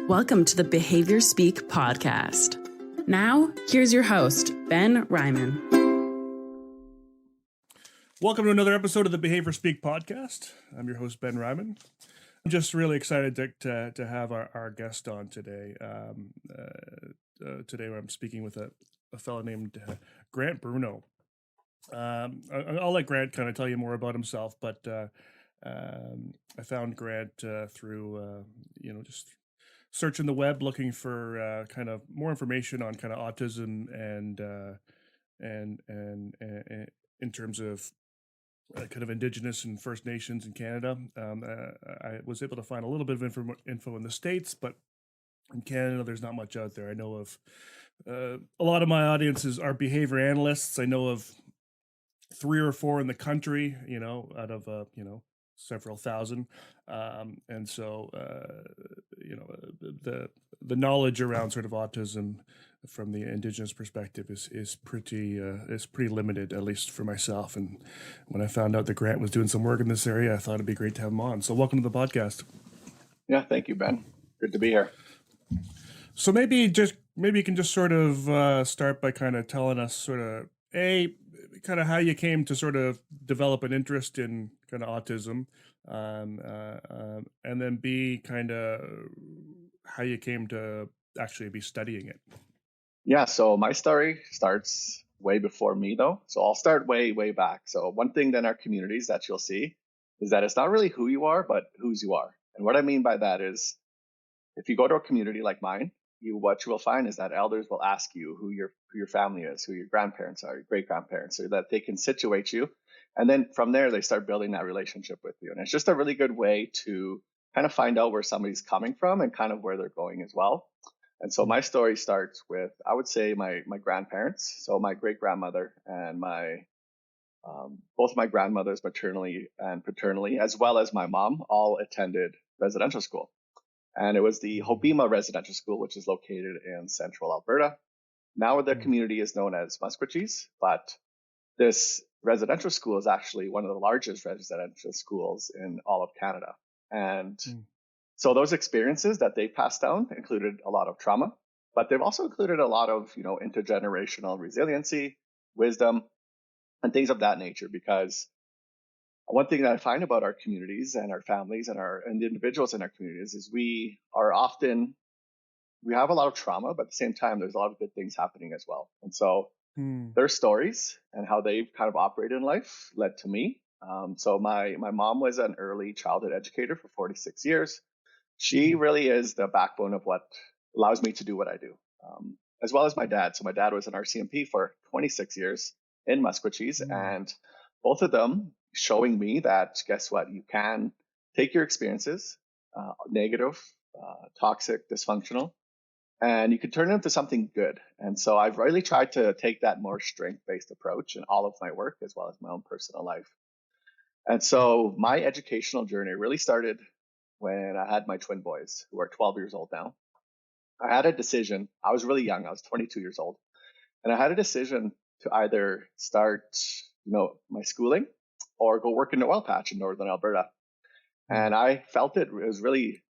Welcome to the Behaviour Speak podcast. Now, here's your host, Ben Ryman. Welcome to another episode of the Behaviour Speak podcast. I'm your host, Ben Ryman. I'm just really excited to have our guest on today. Today I'm speaking with a fellow named Grant Bruno. I'll let Grant kind of tell you more about himself, but I found Grant through just searching the web, looking for kind of more information on kind of autism and in terms of kind of Indigenous and First Nations in Canada. I was able to find a little bit of info in the States, but in Canada, there's not much out there. I know of a lot of my audiences are behavior analysts. I know of 3 or 4 in the country, out of, several thousand. And so, the knowledge around sort of autism from the Indigenous perspective is pretty limited, at least for myself. And when I found out that Grant was doing some work in this area, I thought it'd be great to have him on. So welcome to the podcast. Yeah, thank you, Ben. Good to be here. So maybe you can just sort of start by kind of telling us sort of kind of how you came to sort of develop an interest in kind of autism, and then B, kind of how you came to actually be studying it. Yeah, so my story starts way before me, though. So I'll start way, way back. So one thing in our communities that you'll see is that it's not really who you are, but whose you are. And what I mean by that is, if you go to a community like mine, what you will find is that elders will ask you who your family is, who your grandparents are, your great grandparents, so that they can situate you. And then from there, they start building that relationship with you. And it's just a really good way to kind of find out where somebody's coming from and kind of where they're going as well. And so my story starts with, I would say, my grandparents. So my great grandmother and both my grandmothers, maternally and paternally, as well as my mom, all attended residential school. And it was the Hobima Residential School, which is located in central Alberta. Now the community is known as Maskwacis, but this residential school is actually one of the largest residential schools in all of Canada. And so those experiences that they passed down included a lot of trauma, but they've also included a lot of, intergenerational resiliency, wisdom, and things of that nature. Because one thing that I find about our communities and our families and the individuals in our communities is we have a lot of trauma, but at the same time, there's a lot of good things happening as well. And so their stories and how they've kind of operated in life led to me. So my mom was an early childhood educator for 46 years. She really is the backbone of what allows me to do what I do, as well as my dad. So my dad was an RCMP for 26 years in Maskwacis, and both of them showing me that, guess what, you can take your experiences, negative, toxic, dysfunctional, and you can turn it into something good. And so I've really tried to take that more strength-based approach in all of my work, as well as my own personal life. And so my educational journey really started when I had my twin boys, who are 12 years old now. I had a decision. I was really young. I was 22 years old. And I had a decision to either start, my schooling or go work in the oil patch in northern Alberta. And I felt it was really,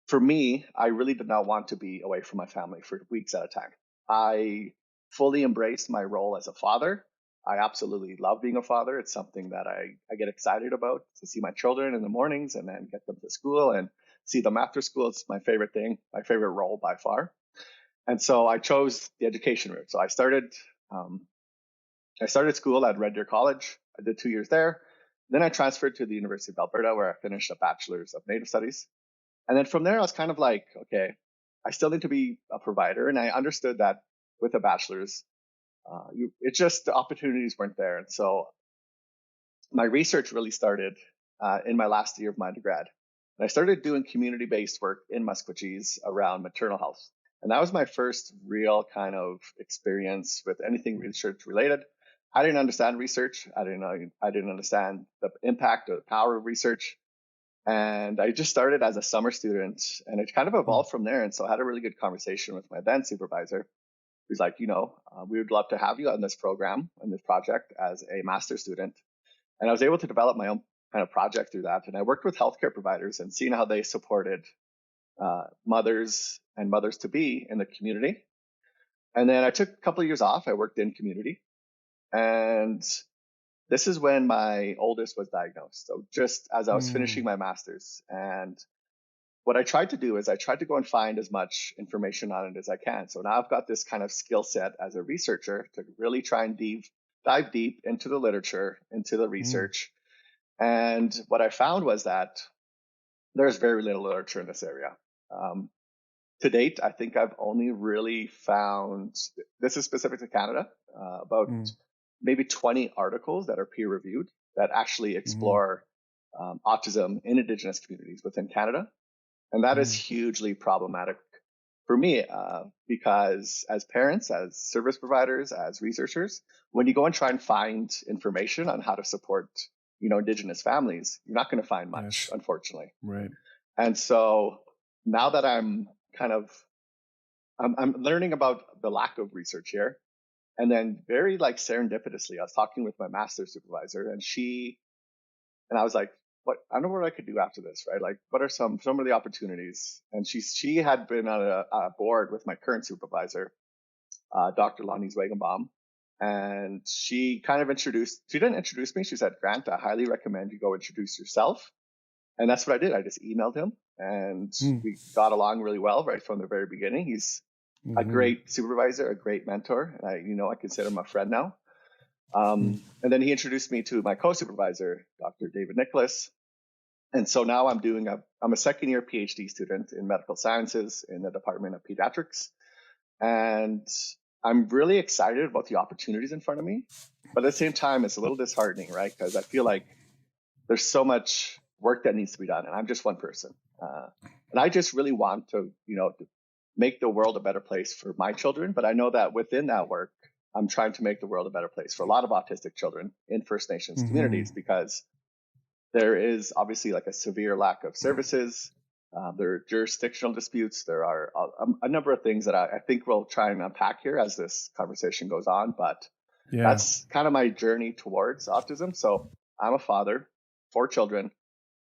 for me, I really did not want to be away from my family for weeks at a time. I fully embraced my role as a father. I absolutely love being a father. It's something that I get excited about, to see my children in the mornings and then get them to school and see them after school. It's my favorite thing, my favorite role by far. And so I chose the education route. So I started school at Red Deer College. I did 2 years there. Then I transferred to the University of Alberta, where I finished a bachelor's of Native Studies. And then from there, I was kind of like, okay, I still need to be a provider. And I understood that with a bachelor's, it's just the opportunities weren't there. And so my research really started in my last year of my undergrad. And I started doing community-based work in Maskwacis around maternal health. And that was my first real kind of experience with anything research related. I didn't understand research. I didn't understand the impact or the power of research. And I just started as a summer student, and it kind of evolved from there. And so I had a really good conversation with my then supervisor, who's like, we would love to have you on this program and this project as a master's student. And I was able to develop my own kind of project through that. And I worked with healthcare providers and seeing how they supported mothers and mothers-to-be in the community. And then I took a couple of years off. I worked in community. And this is when my oldest was diagnosed. So just as I was finishing my master's. And what I tried to do is I tried to go and find as much information on it as I can. So now I've got this kind of skill set as a researcher to really try and dive deep into the literature, into the research. And what I found was that there's very little literature in this area. To date, I think I've only really found, this is specific to Canada, about maybe 20 articles that are peer reviewed that actually explore autism in Indigenous communities within Canada. And that is hugely problematic for me because as parents, as service providers, as researchers, when you go and try and find information on how to support, Indigenous families, you're not going to find much, unfortunately. Right. And so now that I'm learning about the lack of research here. And then very serendipitously, I was talking with my master's supervisor and I was like, I don't know what I could do after this, right? Like, what are some of the opportunities? And she had been on a board with my current supervisor, Dr. Lonnie Zwagenbaum. And she didn't introduce me. She said, Grant, I highly recommend you go introduce yourself. And that's what I did. I just emailed him and we got along really well right from the very beginning. He's a great supervisor, a great mentor. And I consider him a friend now. And then he introduced me to my co-supervisor, Dr. David Nicholas. And so now I'm a second year Ph.D. student in medical sciences in the Department of Pediatrics. And I'm really excited about the opportunities in front of me. But at the same time, it's a little disheartening, right? Because I feel like there's so much work that needs to be done, and I'm just one person. And I just really want to, make the world a better place for my children. But I know that within that work, I'm trying to make the world a better place for a lot of autistic children in First Nations communities, because there is obviously a severe lack of services. There are jurisdictional disputes. There are a number of things that I think we'll try and unpack here as this conversation goes on. But that's kind of my journey towards autism. So I'm a father, 4 children.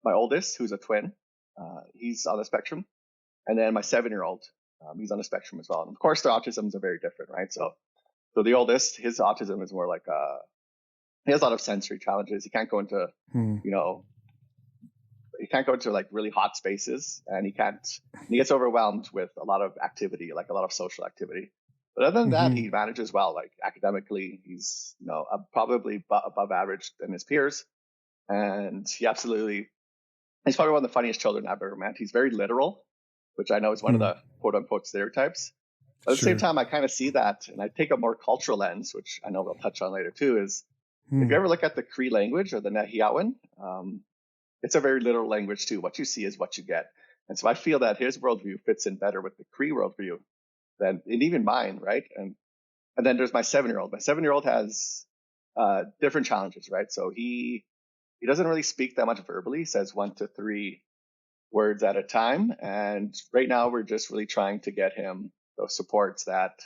My oldest, who's a twin, he's on the spectrum. And then my 7-year-old, he's on the spectrum as well. And of course, their autisms are very different, right? So the oldest, his autism is more he has a lot of sensory challenges. He can't go into, really hot spaces, and he gets overwhelmed with a lot of activity, a lot of social activity. But other than that, he manages well. Academically, he's, probably above average than his peers. And he's probably one of the funniest children I've ever met. He's very literal, which I know is one of the quote unquote stereotypes. But at the same time, I kind of see that, and I take a more cultural lens, which I know we'll touch on later too, is if you ever look at the Cree language or the Nehiyaw, it's a very literal language too. What you see is what you get. And so I feel that his worldview fits in better with the Cree worldview and even mine, right? And then there's my 7-year-old. My 7-year-old has different challenges, right? So he doesn't really speak that much verbally. He says 1 to 3 words at a time. And right now we're just really trying to get him those supports that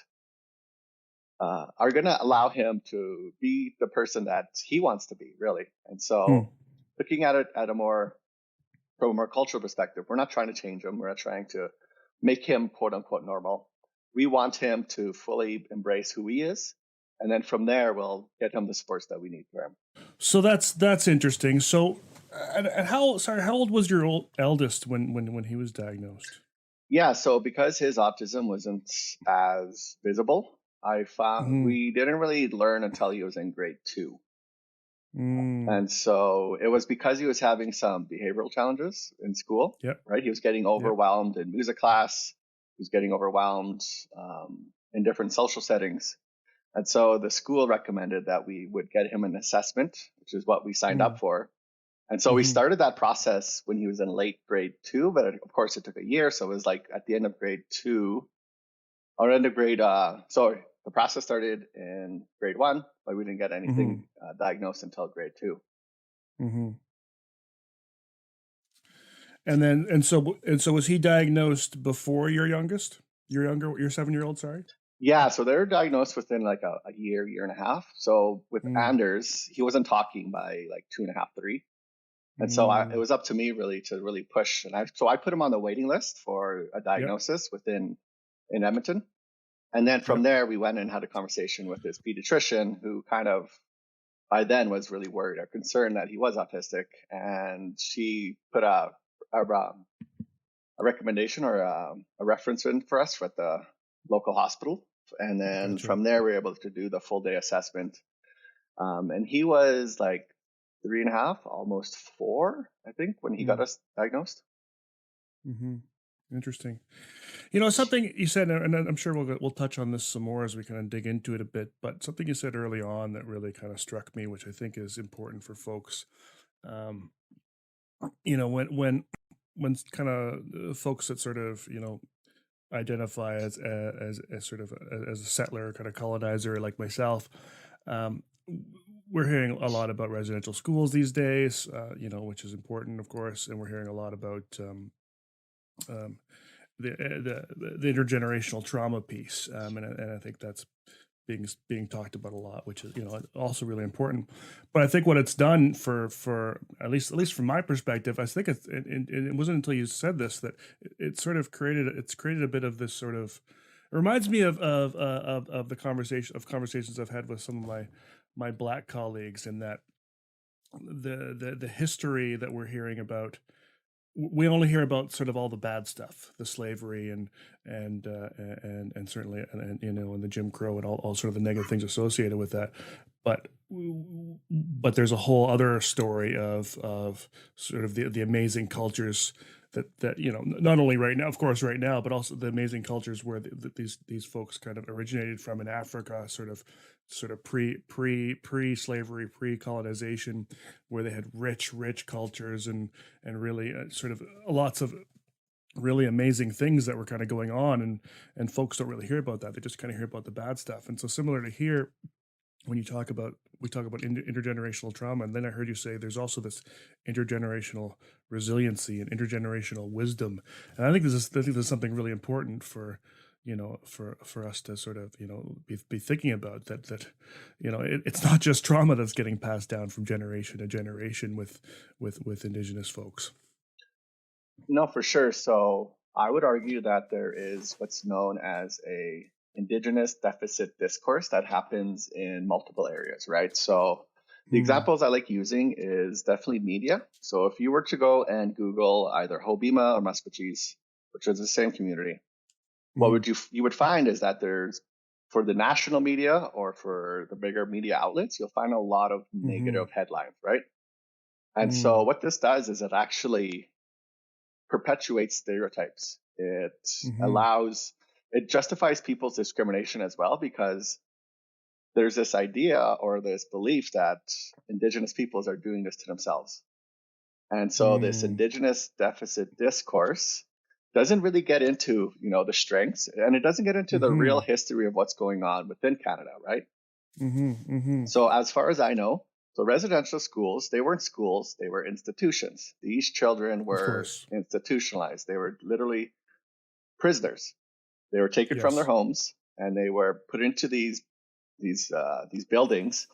are going to allow him to be the person that he wants to be, really. And so looking at it from a more cultural perspective, we're not trying to change him. We're not trying to make him quote unquote normal. We want him to fully embrace who he is. And then from there, we'll get him the supports that we need for him. So that's interesting. So, and how old was your eldest when he was diagnosed? Yeah, so because his autism wasn't as visible, I found we didn't really learn until he was in grade 2. And so it was because he was having some behavioral challenges in school, right? He was getting overwhelmed in music class. He was getting overwhelmed in different social settings. And so the school recommended that we would get him an assessment, which is what we signed up for. And so we started that process when he was in late grade 2, but of course it took a year. So it was at the end of grade 2 or end of grade, the process started in grade 1, but we didn't get anything diagnosed until grade 2. And so was he diagnosed before your 7-year-old? Sorry. Yeah, so they were diagnosed within a year and a half. So with Anders, he wasn't talking by 2.5, 3. And so it was up to me really to really push. And I put him on the waiting list for a diagnosis in Edmonton. And then from there, we went and had a conversation with his pediatrician, who kind of by then was really worried or concerned that he was autistic. And she put a recommendation or a reference in for us at the local hospital. And then from there, we were able to do the full day assessment. And he was like 3.5, almost 4, I think, when he got us diagnosed. Interesting. Something you said, and I'm sure we'll touch on this some more as we kind of dig into it a bit, but something you said early on that really kind of struck me, which I think is important for folks. When kind of folks that sort of, identify as sort of as a settler, kind of colonizer like myself, we're hearing a lot about residential schools these days, which is important, of course, and we're hearing a lot about the intergenerational trauma piece, and I think that's being talked about a lot, which is also really important. But I think what it's done for at least from my perspective, I think it wasn't until you said this that it sort of created a bit of this sort of, it reminds me of the conversations I've had with some of my Black colleagues, in that the history that we're hearing about, we only hear about sort of all the bad stuff, the slavery and certainly and the Jim Crow and all sort of the negative things associated with that. But there's a whole other story of sort of the amazing cultures that not only right now, of course, right now, but also the amazing cultures where these folks kind of originated from in Africa, sort of pre-slavery, pre-colonization, where they had rich cultures and really sort of lots of really amazing things that were kind of going on, and folks don't really hear about that. They just kind of hear about the bad stuff. And so similar to here, when we talk about intergenerational trauma, and then I heard you say there's also this intergenerational resiliency and intergenerational wisdom, and I think this is something really important for us to sort of be thinking about, that it's not just trauma that's getting passed down from generation to generation with Indigenous folks. No, for sure. So I would argue that there is what's known as a Indigenous deficit discourse that happens in multiple areas, right? So the examples I like using is definitely media. So if you were to go and Google either Hobbima or Maskwacis, which is the same community, what you would find is that there's, for the national media or for the bigger media outlets, you'll find a lot of negative headlines, right? And so what this does is it actually perpetuates stereotypes. It it justifies people's discrimination as well, because there's this idea or this belief that Indigenous peoples are doing this to themselves. And so this Indigenous deficit discourse doesn't really get into, the strengths, and it doesn't get into the real history of what's going on within Canada, right? So as far as I know, so residential schools, they weren't schools, they were institutions. These children were institutionalized. They were literally prisoners. They were taken from their homes and they were put into these buildings,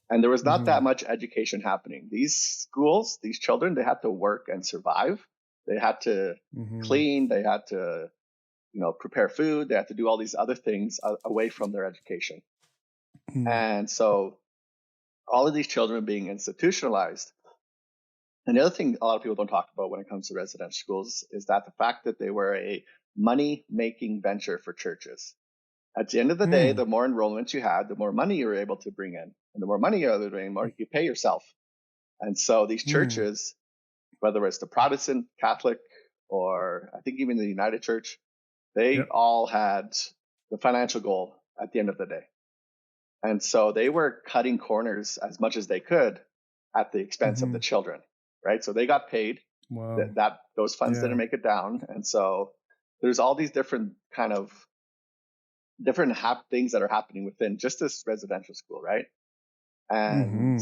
and there was not that much education happening. These schools, these children, they had to work and survive. They had to clean. They had to, prepare food. They had to do all these other things away from their education. And so all of these children being institutionalized. And the other thing a lot of people don't talk about when it comes to residential schools is that the fact that they were a money-making venture for churches. At the end of the day, the more enrollments you had, the more money you were able to bring in. And the more money you're able to bring in, the more you pay yourself. And so these churches, whether it's the Protestant, Catholic, or I think even the United Church, they all had the financial goal at the end of the day. And so they were cutting corners as much as they could at the expense of the children, right? So they got paid. That those funds didn't make it down. And so there's all these different kind of things that are happening within just this residential school, right? And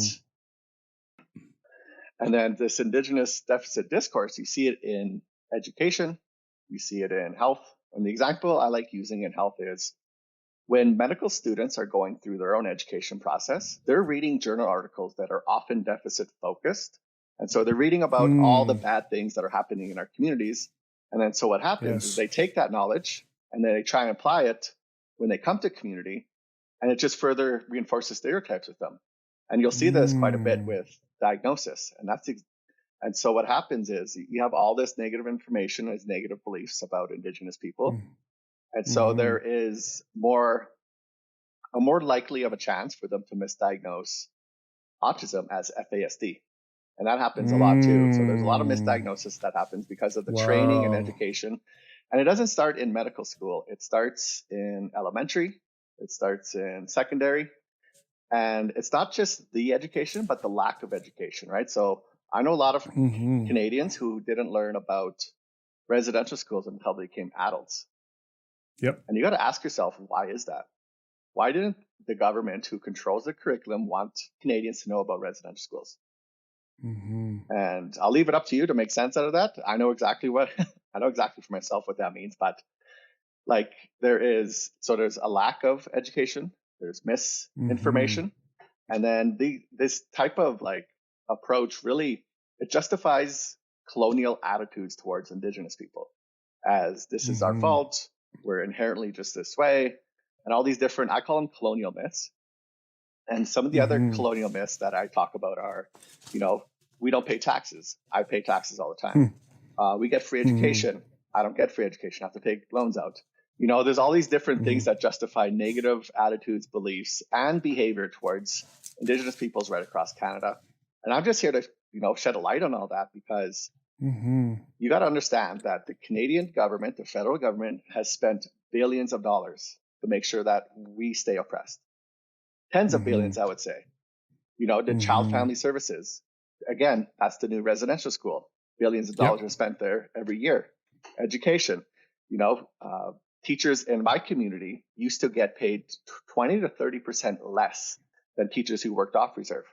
and then this Indigenous deficit discourse, you see it in education, you see it in health. And the example I like using in health is when medical students are going through their own education process, they're reading journal articles that are often deficit focused And so they're reading about all the bad things that are happening in our communities. And then so what happens is they take that knowledge and then they try and apply it when they come to community, and it just further reinforces stereotypes with them. And you'll see this quite a bit with diagnosis. And so what happens is you have all this negative information as negative beliefs about Indigenous people. And so there is a more likely of a chance for them to misdiagnose autism as FASD. And that happens a lot too. So there's a lot of misdiagnosis that happens because of the training and education. And it doesn't start in medical school. It starts in elementary. It starts in secondary. And it's not just the education, but the lack of education, right? So I know a lot of Canadians who didn't learn about residential schools until they became adults. Yep. And you got to ask yourself, why is that? Why didn't the government who controls the curriculum want Canadians to know about residential schools? And I'll leave it up to you to make sense out of that. I know exactly for myself what that means, but like there's a lack of education, there's misinformation, and then this type of like approach really, it justifies colonial attitudes towards Indigenous people as this is our fault, we're inherently just this way, and all these different, I call them colonial myths. And some of the other colonial myths that I talk about are, we don't pay taxes. I pay taxes all the time. We get free education. I don't get free education. I have to take loans out. There's all these different things that justify negative attitudes, beliefs, and behavior towards Indigenous peoples right across Canada. And I'm just here to, shed a light on all that because you got to understand that the Canadian government, the federal government, has spent billions of dollars to make sure that we stay oppressed. Tens of billions, I would say. The child family services. Again, that's the new residential school. Billions of dollars are spent there every year. Education. Teachers in my community used to get paid 20 to 30% less than teachers who worked off reserve.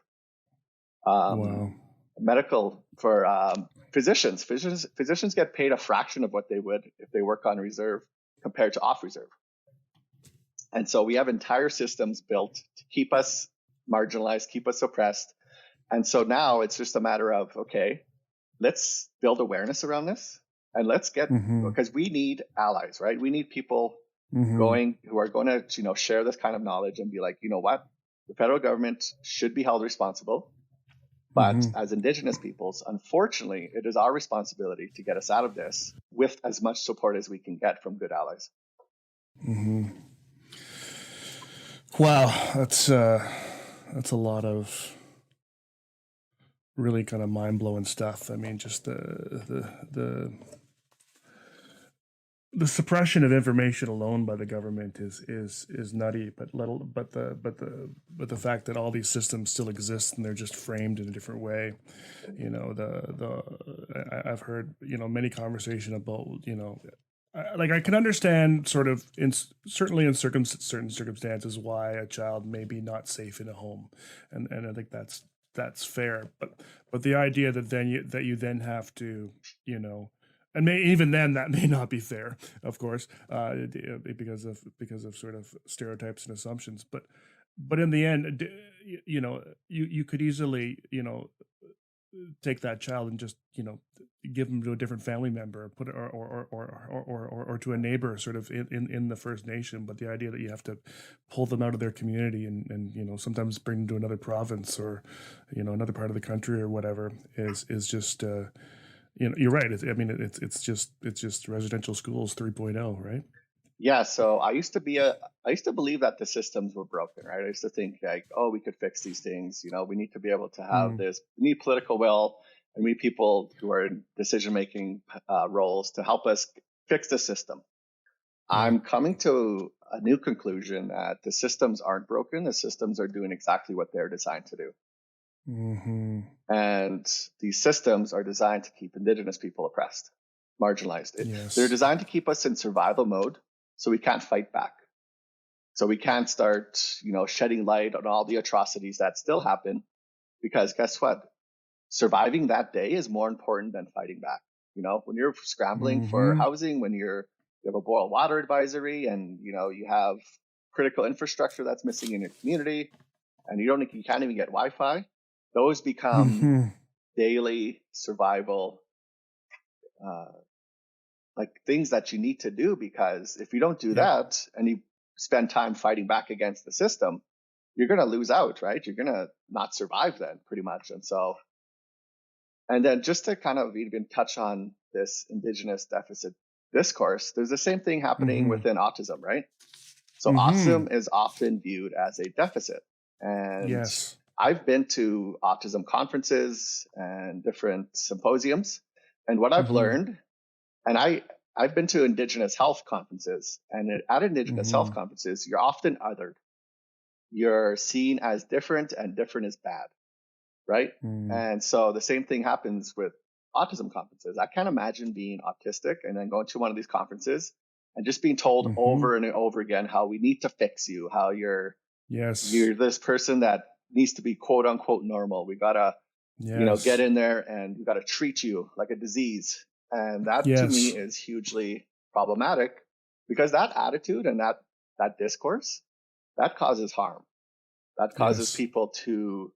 Medical for physicians. Physicians get paid a fraction of what they would if they work on reserve compared to off reserve. And so we have entire systems built to keep us marginalized, keep us oppressed. And so now it's just a matter of, okay, let's build awareness around this and let's get, because we need allies, right? We need people who are going to, share this kind of knowledge and be like, you know what? The federal government should be held responsible. But as Indigenous peoples, unfortunately, it is our responsibility to get us out of this with as much support as we can get from good allies. Wow, that's a lot of really kind of mind blowing stuff. I mean, just the suppression of information alone by the government is nutty. But the fact that all these systems still exist and they're just framed in a different way. I've heard many conversation about I can understand sort of certainly in certain circumstances why a child may be not safe in a home, and I think that's fair. But the idea that you then have to and even then that may not be fair, of course, because of sort of stereotypes and assumptions. But in the end, you could easily take that child and just give them to a different family member, or to a neighbor, sort of in the First Nation. But the idea that you have to pull them out of their community and sometimes bring them to another province or another part of the country or whatever is just you're right. It's just residential schools 3.0, right? Yeah, so I used to believe that the systems were broken, right? I used to think like, oh, we could fix these things. We need to be able to have this. We need political will, and we need people who are in decision-making roles to help us fix the system. I'm coming to a new conclusion that the systems aren't broken. The systems are doing exactly what they're designed to do. And these systems are designed to keep Indigenous people oppressed, marginalized. They're designed to keep us in survival mode. So we can't fight back. So we can't start, shedding light on all the atrocities that still happen, because guess what? Surviving that day is more important than fighting back. When you're scrambling for housing, when you have a boil water advisory, and you have critical infrastructure that's missing in your community, and you can't even get Wi-Fi. Those become daily survival, like things that you need to do, because if you don't do that and you spend time fighting back against the system, you're going to lose out, right? You're going to not survive then, pretty much. And then just to kind of even touch on this Indigenous deficit discourse, there's the same thing happening within autism, right? So autism is often viewed as a deficit. And I've been to autism conferences and different symposiums. And what I've learned, and I've been to Indigenous health conferences, and at Indigenous health conferences, you're often othered. You're seen as different, and different is bad, right? And so the same thing happens with autism conferences. I can't imagine being autistic and then going to one of these conferences and just being told over and over again how we need to fix you, how you're this person that needs to be quote unquote normal. We gotta, get in there and we gotta treat you like a disease. And that to me is hugely problematic, because that attitude and that discourse, that causes harm. That causes people to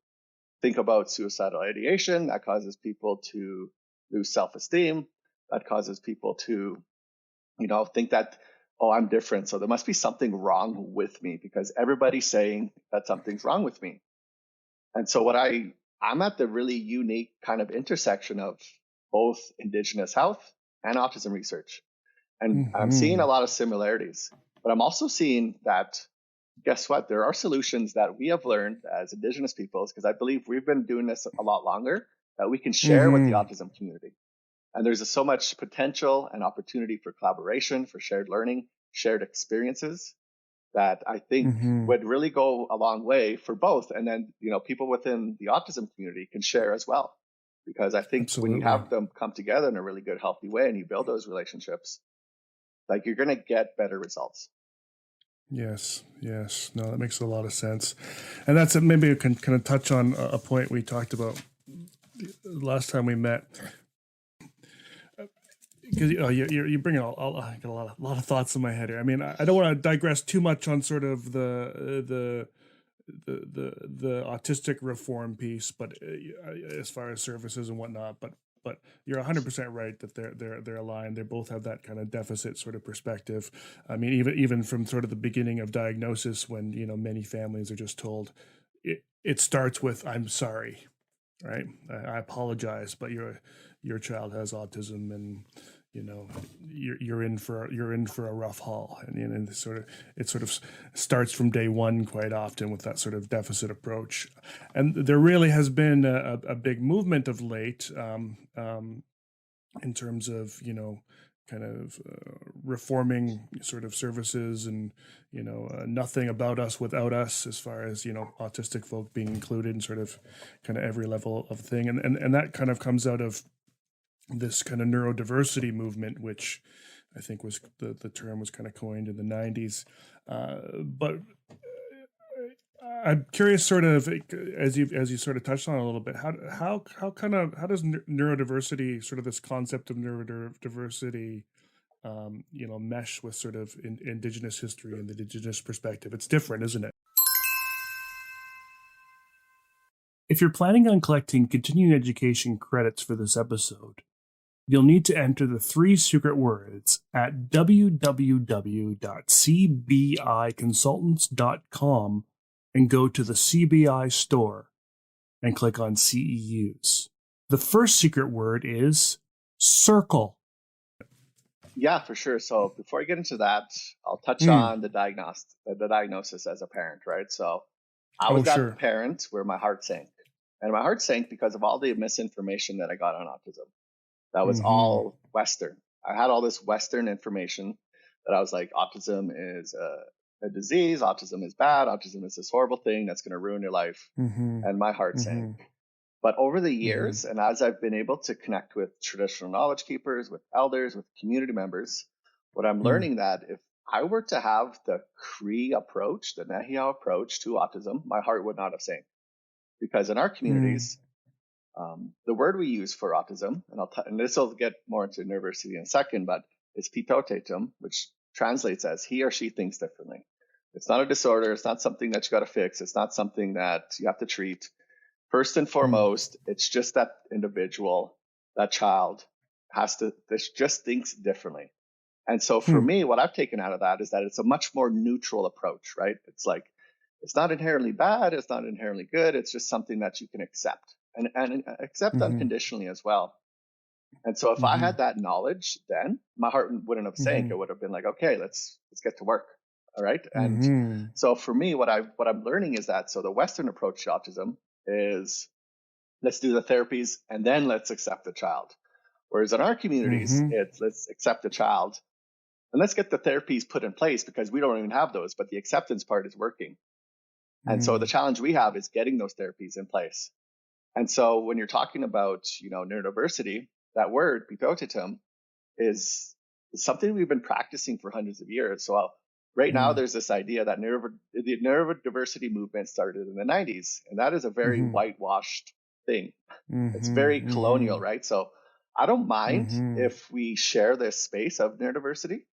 think about suicidal ideation. That causes people to lose self-esteem. That causes people to, think that, oh, I'm different, so there must be something wrong with me because everybody's saying that something's wrong with me. And so I'm at the really unique kind of intersection of both Indigenous health and autism research. And I'm seeing a lot of similarities, but I'm also seeing that, guess what? There are solutions that we have learned as Indigenous peoples, because I believe we've been doing this a lot longer, that we can share with the autism community. And there's so much potential and opportunity for collaboration, for shared learning, shared experiences, that I think would really go a long way for both. And then, people within the autism community can share as well. Because I think when you have them come together in a really good, healthy way and you build those relationships, like, you're going to get better results. Yes. No, that makes a lot of sense. And that's it. Maybe you can kind of touch on a point we talked about last time we met. Because you bring I got a lot of thoughts in my head here. I mean, I don't want to digress too much on sort of the autistic reform piece, but as far as services and whatnot, but you're 100% right that they're aligned. They both have that kind of deficit sort of perspective. I mean, even from sort of the beginning of diagnosis, when many families are just told it starts with "I'm sorry," right? I apologize, but your child has autism, and you're in for a rough haul, and it sort of starts from day one quite often with that sort of deficit approach. And there really has been a big movement of late in terms of kind of reforming sort of services, and nothing about us without us, as far as autistic folk being included in sort of kind of every level of thing, and that kind of comes out of this kind of neurodiversity movement, which I think was the term was kind of coined in the 90s. But I'm curious, sort of, as you sort of touched on a little bit, how does neurodiversity, sort of this concept of neurodiversity, mesh with sort of Indigenous history and the Indigenous perspective? It's different, isn't it? If you're planning on collecting continuing education credits for this episode, you'll need to enter the 3 secret words at www.cbiconsultants.com and go to the CBI store and click on CEUs. The first secret word is circle. Yeah, for sure. So before I get into that, I'll touch on the diagnosis as a parent, right? So I was that parent where my heart sank. And my heart sank because of all the misinformation that I got on autism. That was all Western. I had all this Western information that I was like, autism is a disease, autism is bad, autism is this horrible thing that's going to ruin your life. And my heart sank. But over the years, and as I've been able to connect with traditional knowledge keepers, with elders, with community members, what I'm learning that if I were to have the Cree approach, the Nehiyaw approach to autism, my heart would not have sank. Because in our communities, the word we use for autism, and this will get more into neurodiversity in a second, but it's pîtoteyihtam, which translates as he or she thinks differently. It's not a disorder. It's not something that you got to fix. It's not something that you have to treat. First and foremost, it's just that individual, that child just thinks differently. And so for me, what I've taken out of that is that it's a much more neutral approach, right? It's like, it's not inherently bad. It's not inherently good. It's just something that you can accept and accept unconditionally as well. And so if I had that knowledge, then my heart wouldn't have sank. It would have been like, okay, let's get to work. All right. And so for me, what I'm learning is that, so the Western approach to autism is, let's do the therapies and then let's accept the child. Whereas in our communities, it's let's accept the child and let's get the therapies put in place, because we don't even have those, but the acceptance part is working. And so the challenge we have is getting those therapies in place. And so when you're talking about, neurodiversity, that word pîtoteyihtam is something we've been practicing for hundreds of years. So right now there's this idea that the neurodiversity movement started in the 90s, and that is a very whitewashed thing. It's very colonial, right? So I don't mind if we share this space of neurodiversity,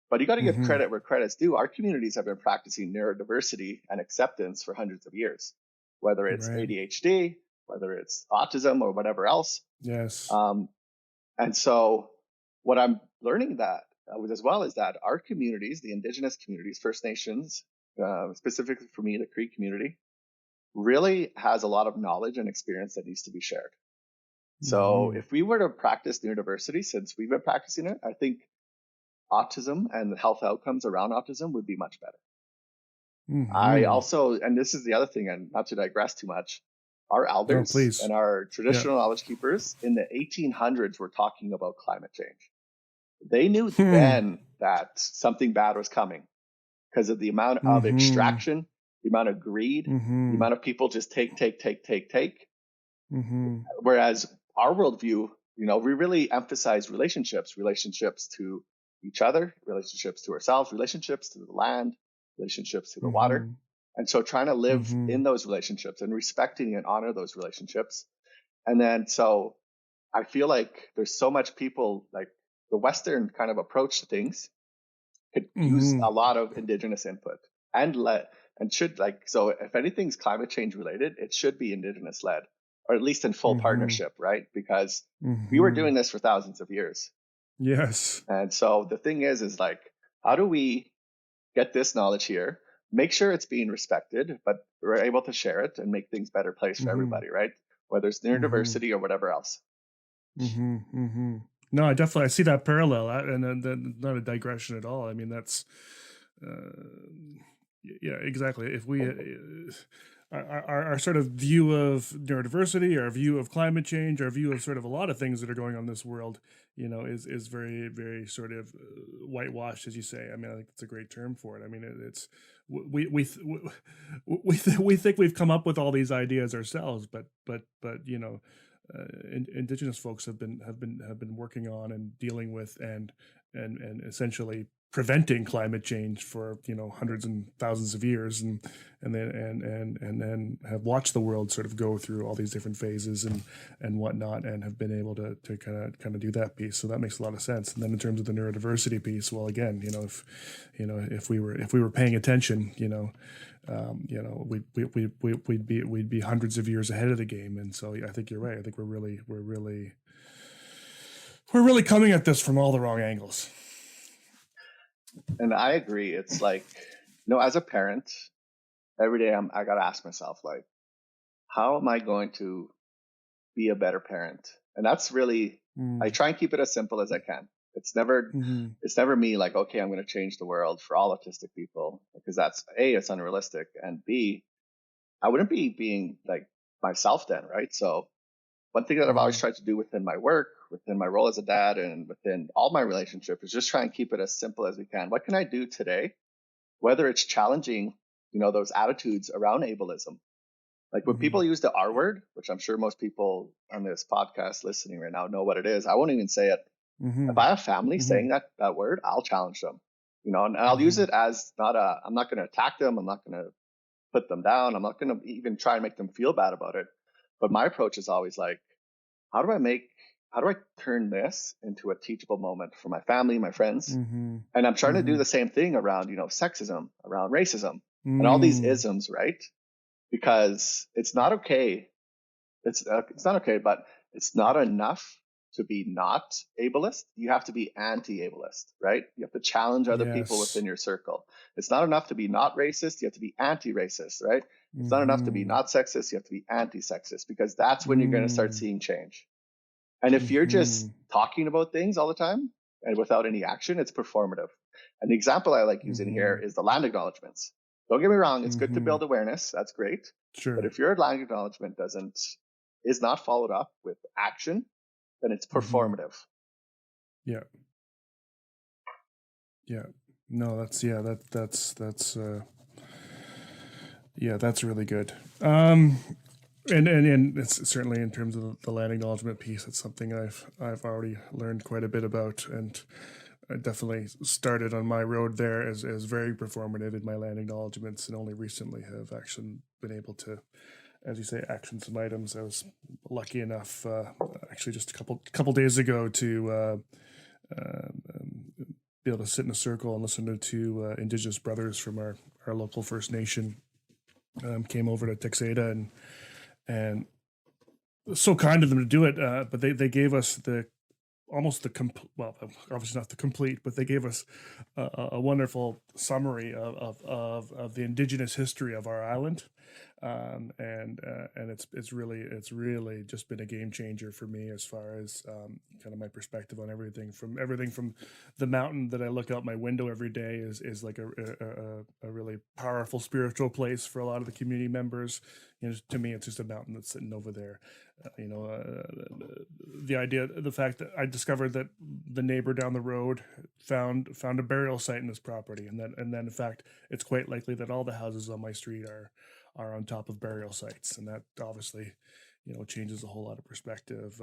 but you got to give credit where credit's due. Our communities have been practicing neurodiversity and acceptance for hundreds of years, whether it's ADHD, whether it's autism or whatever else. Yes. And so what I'm learning that as well is that our communities, the Indigenous communities, First Nations, specifically for me, the Cree community, really has a lot of knowledge and experience that needs to be shared. So if we were to practice neurodiversity, since we've been practicing it, I think autism and the health outcomes around autism would be much better. I also, and this is the other thing, and not to digress too much, our elders and our traditional knowledge keepers in the 1800s were talking about climate change. They knew then that something bad was coming because of the amount of extraction, the amount of greed, the amount of people just take. Whereas our worldview, we really emphasize relationships to each other, relationships to ourselves, relationships to the land, relationships to the water. And so trying to live in those relationships and respecting and honor those relationships. And then, so I feel like there's so much people, like the Western kind of approach to things could use a lot of Indigenous input so if anything's climate change related, it should be Indigenous led, or at least in full partnership, right? Because we were doing this for thousands of years. Yes. And so the thing is like, how do we get this knowledge here, make sure it's being respected, but we're able to share it and make things better place for everybody, right? Whether it's neurodiversity or whatever else. No, I see that parallel, and not a digression at all. I mean, that's, yeah, exactly. If we, our sort of view of neurodiversity, our view of climate change, our view of sort of a lot of things that are going on in this world, is very, very sort of whitewashed, as you say. I mean, I think that's a great term for it. I mean, it's we think we've come up with all these ideas ourselves, but Indigenous folks have been working on and dealing with and essentially preventing climate change for hundreds and thousands of years, and then have watched the world sort of go through all these different phases and whatnot, and have been able to kind of do that piece. So that makes a lot of sense. And then in terms of the neurodiversity piece, well, again, if we were paying attention, we'd be hundreds of years ahead of the game. And so I think you're right. I think we're really coming at this from all the wrong angles. And I agree. It's like, as a parent, every day I got to ask myself, like, how am I going to be a better parent? And that's really, I try and keep it as simple as I can. It's never me like, okay, I'm going to change the world for all autistic people, because that's A, it's unrealistic, and B, I wouldn't be being like myself then, right? So one thing that I've always tried to do within my work, within my role as a dad, and within all my relationships is just try and keep it as simple as we can. What can I do today? Whether it's challenging, those attitudes around ableism. Like when people use the R word, which I'm sure most people on this podcast listening right now know what it is. I won't even say it. If I have family saying that word, I'll challenge them, and I'll use it as I'm not going to attack them. I'm not going to put them down. I'm not going to even try and make them feel bad about it. But my approach is always like, how do I turn this into a teachable moment for my family, my friends? And I'm trying to do the same thing around, sexism, around racism, and all these isms, right? Because it's not okay It's not okay, but it's not enough to be not ableist. You have to be anti-ableist, right? You have to challenge other people Yes. within your circle. It's not enough to be not racist. You have to be anti-racist, right? It's not enough to be Mm-hmm. not sexist. You have to be anti-sexist, because that's when you're going to start Mm-hmm. seeing change. And if you're Mm-hmm. just talking about things all the time and without any action, it's performative. And the example I like using here Mm-hmm. is the land acknowledgements. Don't get me wrong, it's good to Mm-hmm. build awareness. That's great. But Sure. if your land acknowledgement is not followed up with action, then it's Mm-hmm. performative. Yeah. Yeah. No, that's that's really good. And it's certainly in terms of the land acknowledgement piece, it's something I've already learned quite a bit about, and I definitely started on my road there as very performative in my land acknowledgements, and only recently have actually been able to, as you say, action some items. I was lucky enough, actually just a couple days ago, to be able to sit in a circle and listen to two Indigenous brothers from our local First Nation. Came over to Texada, and so kind of them to do it. But they gave us well, obviously not the complete, but they gave us a wonderful summary of the Indigenous history of our island, and it's really just been a game changer for me as far as kind of my perspective on everything from the mountain that I look out my window every day is like a really powerful spiritual place for a lot of the community members. To me, it's just a mountain that's sitting over there. The fact that I discovered that the neighbor down the road found a burial site in this property, and then in fact, it's quite likely that all the houses on my street are on top of burial sites, and that obviously, changes a whole lot of perspective.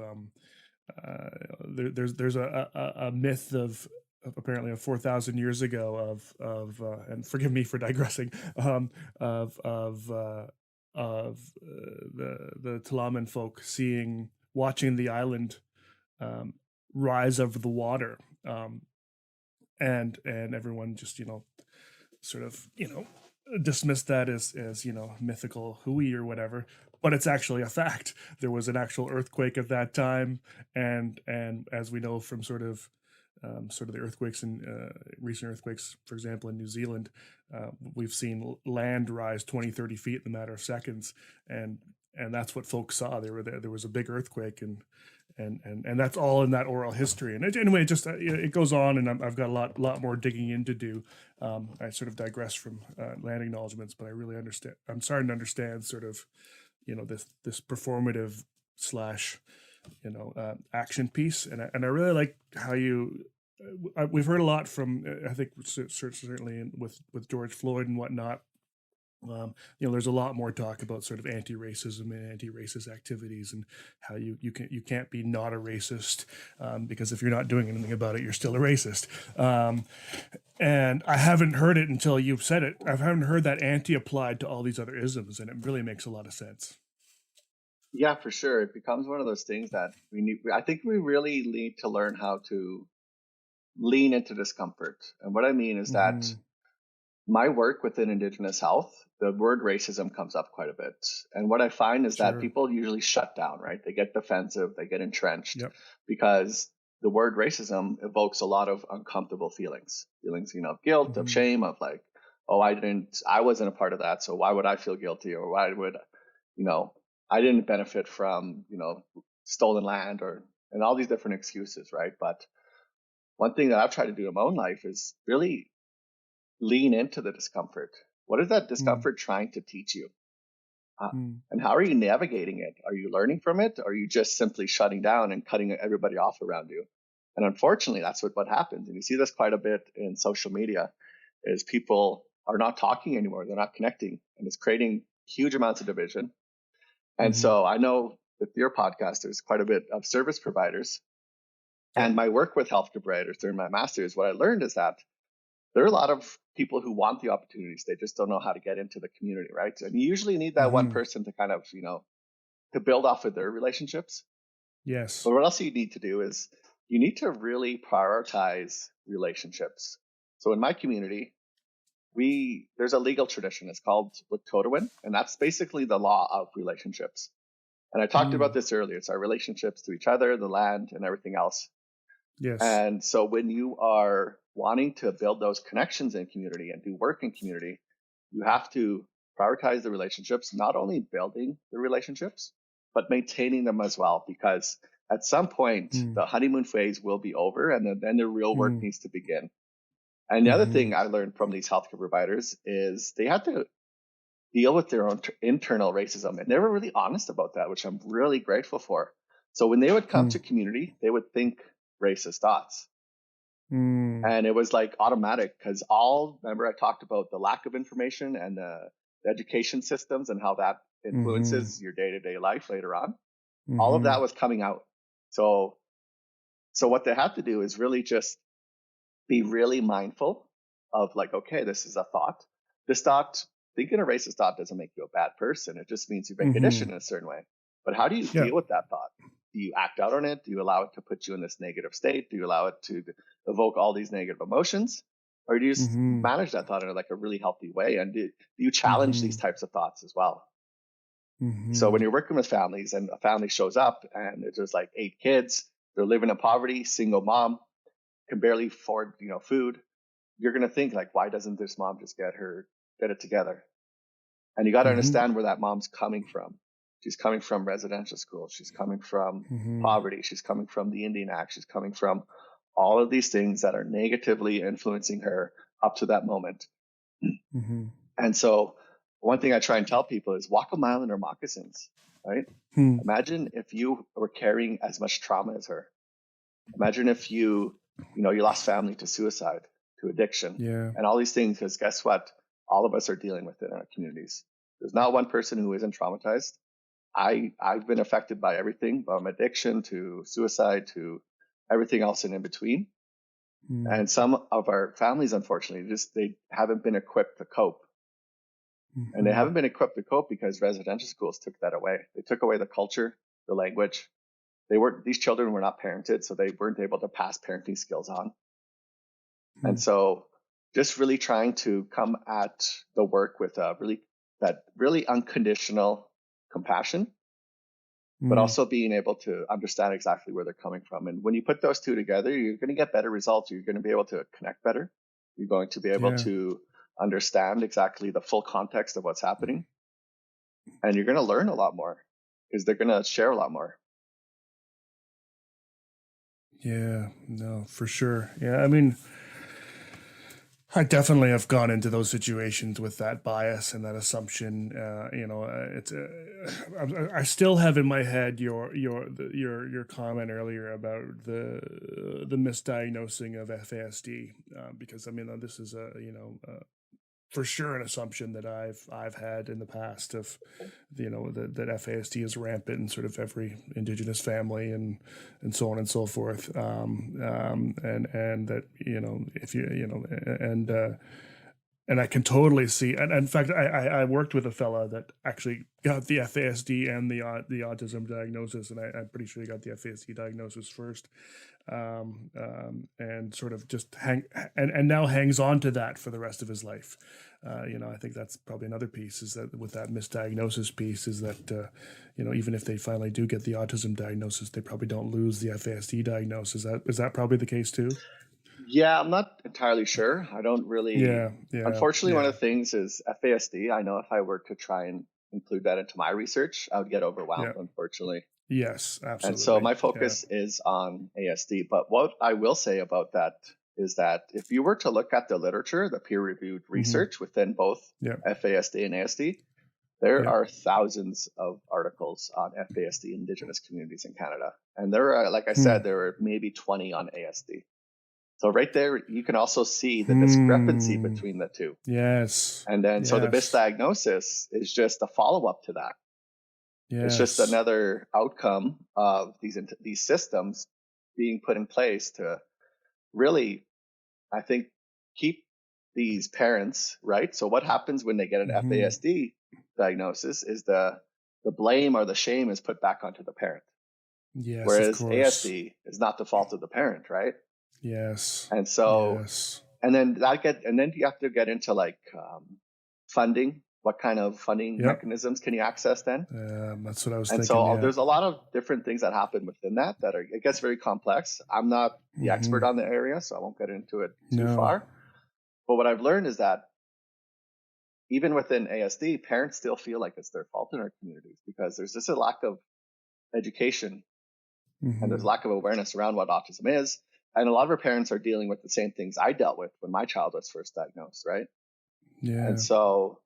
There's a myth of apparently of 4,000 years ago of and forgive me for digressing, the Tla'amin folk watching the island rise over the water, and everyone just sort of dismissed that as mythical hooey or whatever, but it's actually a fact. There was an actual earthquake at that time, and as we know from sort of the earthquakes and recent earthquakes, for example, in New Zealand, we've seen land rise 20, 30 feet in a matter of seconds, and that's what folks saw. There was a big earthquake, and that's all in that oral history. And anyway, it goes on, and I've got a lot more digging in to do. I sort of digress from land acknowledgements, but I really understand. I'm starting to understand sort of, this performative slash, action piece, and I really like how we've heard a lot from, I think certainly with George Floyd and whatnot. There's a lot more talk about sort of anti-racism and anti-racist activities, and how you can't be not a racist, because if you're not doing anything about it, you're still a racist. And I haven't heard it until you've said it. I haven't heard that anti applied to all these other isms, and it really makes a lot of sense. Yeah, for sure. It becomes one of those things that I think we really need to learn how to lean into discomfort. And what I mean is that my work within Indigenous health, the word racism comes up quite a bit. And what I find is that people usually shut down, right? They get defensive, they get entrenched, because the word racism evokes a lot of uncomfortable feelings, of guilt, of shame, of like, oh, I wasn't a part of that, so why would I feel guilty? Or why would, I didn't benefit from, stolen land, and all these different excuses, right? But one thing that I've tried to do in my own life is really lean into the discomfort. What is that discomfort trying to teach you? And how are you navigating it? Are you learning from it? Or are you just simply shutting down and cutting everybody off around you? And unfortunately, that's what happens. And you see this quite a bit in social media, is people are not talking anymore. They're not connecting, and it's creating huge amounts of division. And so I know with your podcast, there's quite a bit of service providers. And my work with healthcare providers during my master's, what I learned is that there are a lot of people who want the opportunities. They just don't know how to get into the community, right? And you usually need that one person to kind of, to build off of their relationships. Yes. But what else you need to do is you need to really prioritize relationships. So in my community, there's a legal tradition. It's called Wictodawin, and that's basically the law of relationships. And I talked about this earlier. It's our relationships to each other, the land, and everything else. Yes. And so when you are wanting to build those connections in community and do work in community, you have to prioritize the relationships, not only building the relationships, but maintaining them as well, because at some point the honeymoon phase will be over, and then the real work needs to begin. And the other thing I learned from these healthcare providers is they had to deal with their own internal racism, and they were really honest about that, which I'm really grateful for. So when they would come to community, they would think racist thoughts. And it was like automatic, because remember I talked about the lack of information and the education systems and how that influences your day-to-day life later on. All of that was coming out. So what they had to do is really just be really mindful of like, okay, this is a thought. This thought, thinking a racist thought doesn't make you a bad person. It just means you've been conditioned in a certain way. But how do you deal with that thought? Do you act out on it? Do you allow it to put you in this negative state? Do you allow it to evoke all these negative emotions? Or do you just manage that thought in like a really healthy way? And do you challenge these types of thoughts as well? So when you're working with families and a family shows up and there's like 8 kids, they're living in poverty, single mom, can barely afford, food, you're going to think like, why doesn't this mom just get it together? And you got to understand where that mom's coming from. She's coming from residential school. She's coming from poverty. She's coming from the Indian Act. She's coming from all of these things that are negatively influencing her up to that moment. And so one thing I try and tell people is walk a mile in her moccasins, right? Imagine if you were carrying as much trauma as her. Imagine if you lost family to suicide, to addiction, and all these things, because guess what? All of us are dealing with it in our communities. There's not one person who isn't traumatized. I've been affected by everything from addiction to suicide to everything else in between. And some of our families, unfortunately, they haven't been equipped to cope. And they haven't been equipped to cope because residential schools took that away. They took away the culture, the language. These children were not parented, so they weren't able to pass parenting skills on. And so just really trying to come at the work with that really unconditional compassion, but also being able to understand exactly where they're coming from. And when you put those two together, you're going to get better results. You're going to be able to connect better. You're going to be able to understand exactly the full context of what's happening. And you're going to learn a lot more because they're going to share a lot more. Yeah, no, for sure. Yeah, I mean, I definitely have gone into those situations with that bias and that assumption. I still have in my head your comment earlier about the misdiagnosing of FASD, because I mean this is for sure an assumption that I've had in the past of, that FASD is rampant in sort of every Indigenous family and so on and so forth. And that, if and I can totally see, and in fact, I worked with a fella that actually got the FASD and the autism diagnosis, and I'm pretty sure he got the FASD diagnosis first, and sort of just and now hangs on to that for the rest of his life. I think that's probably another piece, is that with that misdiagnosis piece, is that even if they finally do get the autism diagnosis, they probably don't lose the FASD diagnosis. Is that probably the case too? Yeah, I'm not entirely sure. I don't really. Unfortunately, one of the things is FASD. I know if I were to try and include that into my research, I would get overwhelmed, unfortunately. Yes, absolutely. And so my focus is on ASD. But what I will say about that is that if you were to look at the literature, the peer-reviewed research within both FASD and ASD, there are thousands of articles on FASD in Indigenous communities in Canada. And there are, like I said, there are maybe 20 on ASD. So right there, you can also see the discrepancy between the two. Yes. And then, so the misdiagnosis is just a follow-up to that. Yes. It's just another outcome of these systems being put in place to really, I think, keep these parents, right? So what happens when they get an FASD diagnosis is the blame or the shame is put back onto the parent. Yes, whereas ASD is not the fault of the parent, right? Yes. And so, and then you have to get into like funding. what kind of funding Yep. mechanisms can you access then? That's what I was And thinking. so Yeah. there's a lot of different things that happen within that are, it gets very complex. I'm not the expert on the area, so I won't get into it too far. But what I've learned is that even within ASD, parents still feel like it's their fault in our communities because there's just a lack of education and there's lack of awareness around what autism is. And a lot of our parents are dealing with the same things I dealt with when my child was first diagnosed, right? Yeah. And so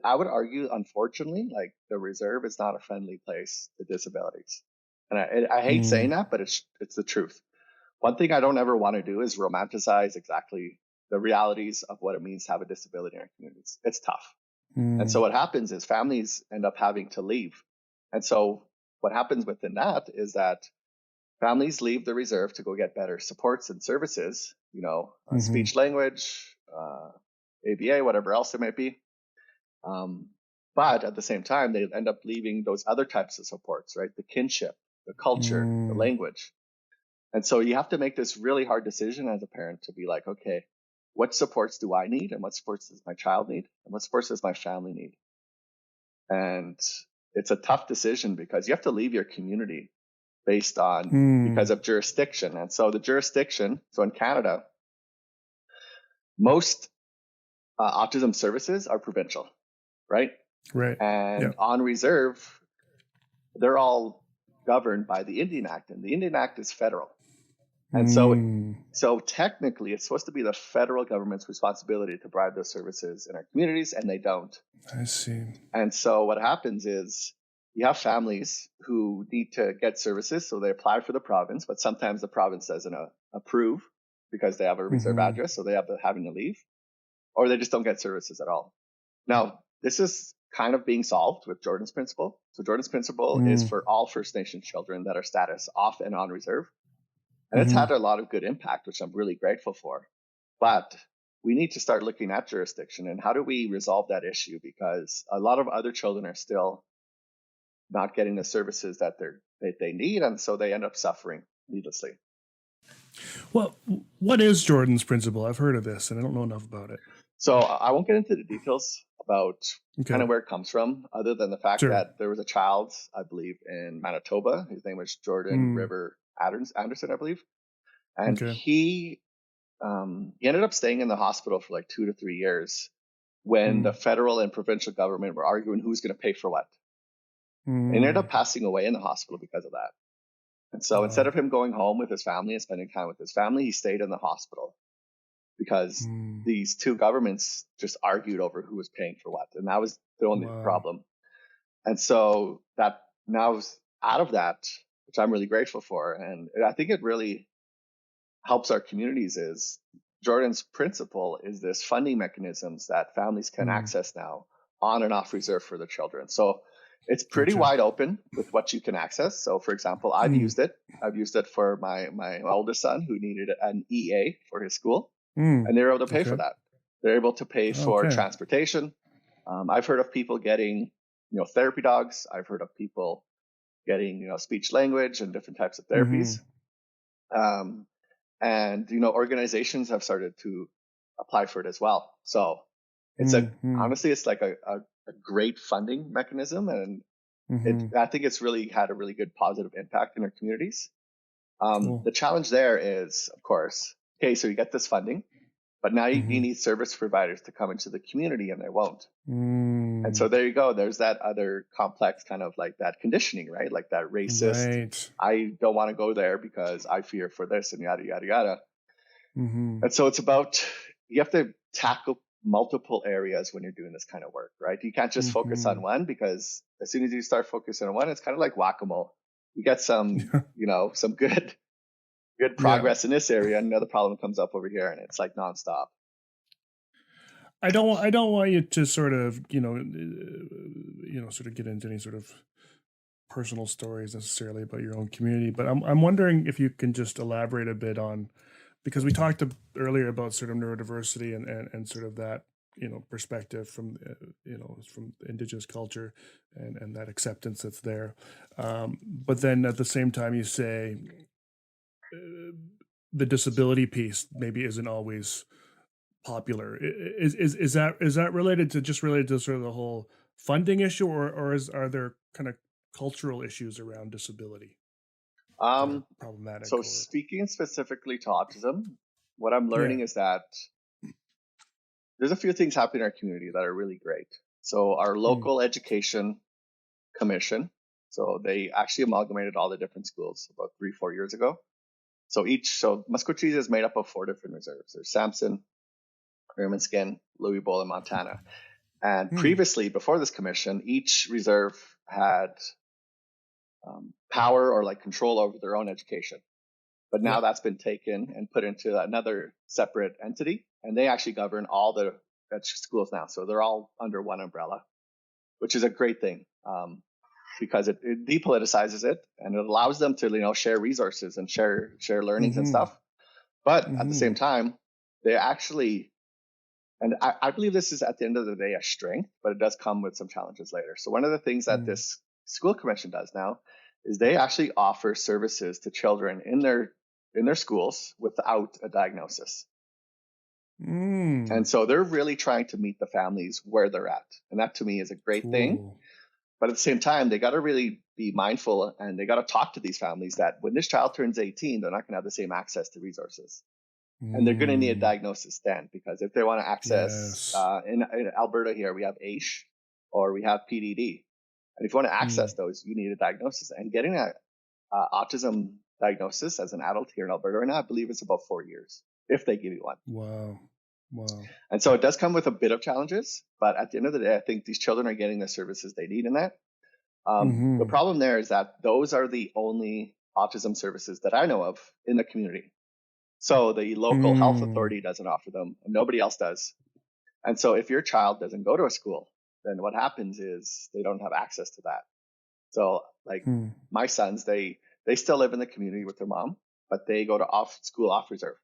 I would argue, unfortunately, like the reserve is not a friendly place to disabilities. And I hate saying that, but it's the truth. One thing I don't ever want to do is romanticize exactly the realities of what it means to have a disability in our communities. It's tough. And so what happens is families end up having to leave. And so what happens within that is that families leave the reserve to go get better supports and services, speech language, ABA, whatever else it might be. But at the same time, they end up leaving those other types of supports, right? The kinship, the culture, the language. And so you have to make this really hard decision as a parent to be like, okay, what supports do I need? And what supports does my child need? And what supports does my family need? And it's a tough decision because you have to leave your community based on because of jurisdiction. And so the jurisdiction, so in Canada, most autism services are provincial, right? Right. And on reserve, they're all governed by the Indian Act, and the Indian Act is federal. And so technically, it's supposed to be the federal government's responsibility to provide those services in our communities, and they don't. I see. And so what happens is you have families who need to get services, so they apply for the province, but sometimes the province doesn't approve because they have a reserve address, so they have having to leave, or they just don't get services at all. Now, this is kind of being solved with Jordan's Principle. So Jordan's Principle is for all First Nation children that are status off and on reserve. And it's had a lot of good impact, which I'm really grateful for. But we need to start looking at jurisdiction and how do we resolve that issue? Because a lot of other children are still not getting the services that they need, and so they end up suffering needlessly. Well, what is Jordan's Principle? I've heard of this, and I don't know enough about it. So I won't get into the details about kind of where it comes from, other than the fact that there was a child, I believe, in Manitoba. His name was Jordan River Anderson, I believe. And he ended up staying in the hospital for like 2 to 3 years when the federal and provincial government were arguing who's going to pay for what. And he ended up passing away in the hospital because of that. And so instead of him going home with his family and spending time with his family, he stayed in the hospital because these two governments just argued over who was paying for what. And that was the only problem. And so that now out of that, which I'm really grateful for, and I think it really helps our communities, is Jordan's Principle is this funding mechanisms that families can access now on and off reserve for their children. So it's pretty wide open with what you can access. So for example, I've used it. I've used it for my oldest son who needed an EA for his school, and they're able to pay for that. They're able to pay for transportation. I've heard of people getting, therapy dogs. I've heard of people getting, speech language and different types of therapies. And, organizations have started to apply for it as well. So it's honestly, it's like a great funding mechanism. And I think it's really had a really good positive impact in our communities. The challenge there is, of course, okay, so you get this funding, but now you need service providers to come into the community, and they won't. And so there you go. There's that other complex kind of like that conditioning, right? Like that racist, I don't want to go there because I fear for this and yada, yada, yada. And so it's about, you have to tackle multiple areas when you're doing this kind of work, right? You can't just focus on one, because as soon as you start focusing on one, it's kind of like whack-a-mole. You get some, some good progress in this area, and another problem comes up over here, and it's like nonstop. I don't want you to sort of, sort of get into any sort of personal stories necessarily about your own community, but I'm wondering if you can just elaborate a bit on, because we talked earlier about sort of neurodiversity and sort of that, perspective from, from Indigenous culture and that acceptance that's there. But then at the same time, you say the disability piece maybe isn't always popular. Is that related to sort of the whole funding issue, or are there kind of cultural issues around disability that are Um, problematic? so Or speaking specifically to autism, what I'm yeah, learning is that there's a few things happening in our community that are really great. So our mm, local education commission, so they actually amalgamated all the different schools about 3-4 years ago. So Maskwacis is made up of 4 different reserves. There's Samson, Ermineskin, Louisville, and Montana. And mm, previously, before this commission, each reserve had power or like control over their own education. But yeah, now that's been taken and put into another separate entity, and they actually govern all the schools now. So they're all under one umbrella, which is a great thing because it depoliticizes it and it allows them to share resources and share learnings and mm-hmm, stuff. But at the mm-hmm, same time, they actually, and I believe this is at the end of the day a strength, but it does come with some challenges later. So one of the things that mm, this school commission does now is they actually offer services to children in their schools without a diagnosis. And mm, so they're really trying to meet the families where they're at. And that to me is a great thing. cool. But at the same time, they got to really be mindful and they got to talk to these families that when this child turns 18, they're not going to have the same access to resources. And they're going to need a Mm, diagnosis then, because if they want to access, yes. in Alberta here, we have AISH or we have PDD. And if you want to access Mm, those, you need a diagnosis. And getting a autism diagnosis as an adult here in Alberta right now, I believe it's about 4 years, if they give you one. wow. Wow. And so it does come with a bit of challenges, but at the end of the day, I think these children are getting the services they need in that. The Mm-hmm. problem there is that those are the only autism services that I know of in the community. So the local health Mm, authority doesn't offer them, and nobody else does. And so if your child doesn't go to a school, then what happens is they don't have access to that. So like mm, my sons, they still live in the community with their mom, but they go to school off reserve.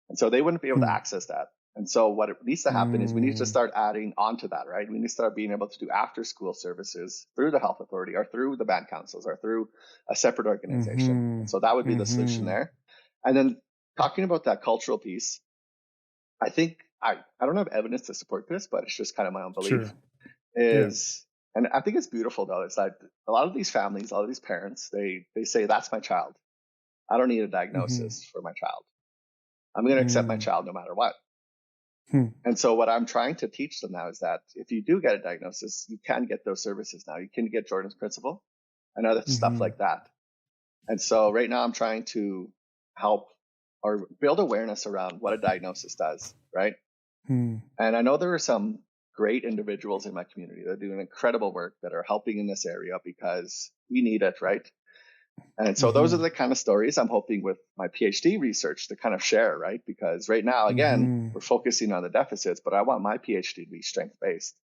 And so they wouldn't be able to mm, access that. And so what needs to happen is we need to mm, start adding onto that, right? We need to start being able to do after school services through the health authority or through the band councils or through a separate organization. mm-hmm, And so that would be the solution mm-hmm. there. And then talking about that cultural piece, I think I don't have evidence to support this, but it's just kind of my own belief Sure. Yeah. is, and I think it's beautiful though, it's like a lot of these families, a lot of these parents, they say, that's my child. I don't need a Mm-hmm. diagnosis for my child. I'm going to accept my Mm, child no matter what. hmm, And so what I'm trying to teach them now is that if you do get a diagnosis, you can get those services now. You can get Jordan's principle and other stuff mm-hmm. like that. And so right now I'm trying to help or build awareness around what a diagnosis does, right? Mm, And I know there are some great individuals in my community that are doing incredible work that are helping in this area because we need it, right? And so those are mm-hmm. the kind of stories I'm hoping with my PhD research to kind of share, right? Because right now, again, Mm-hmm. we're focusing on the deficits, but I want my PhD to be strength based.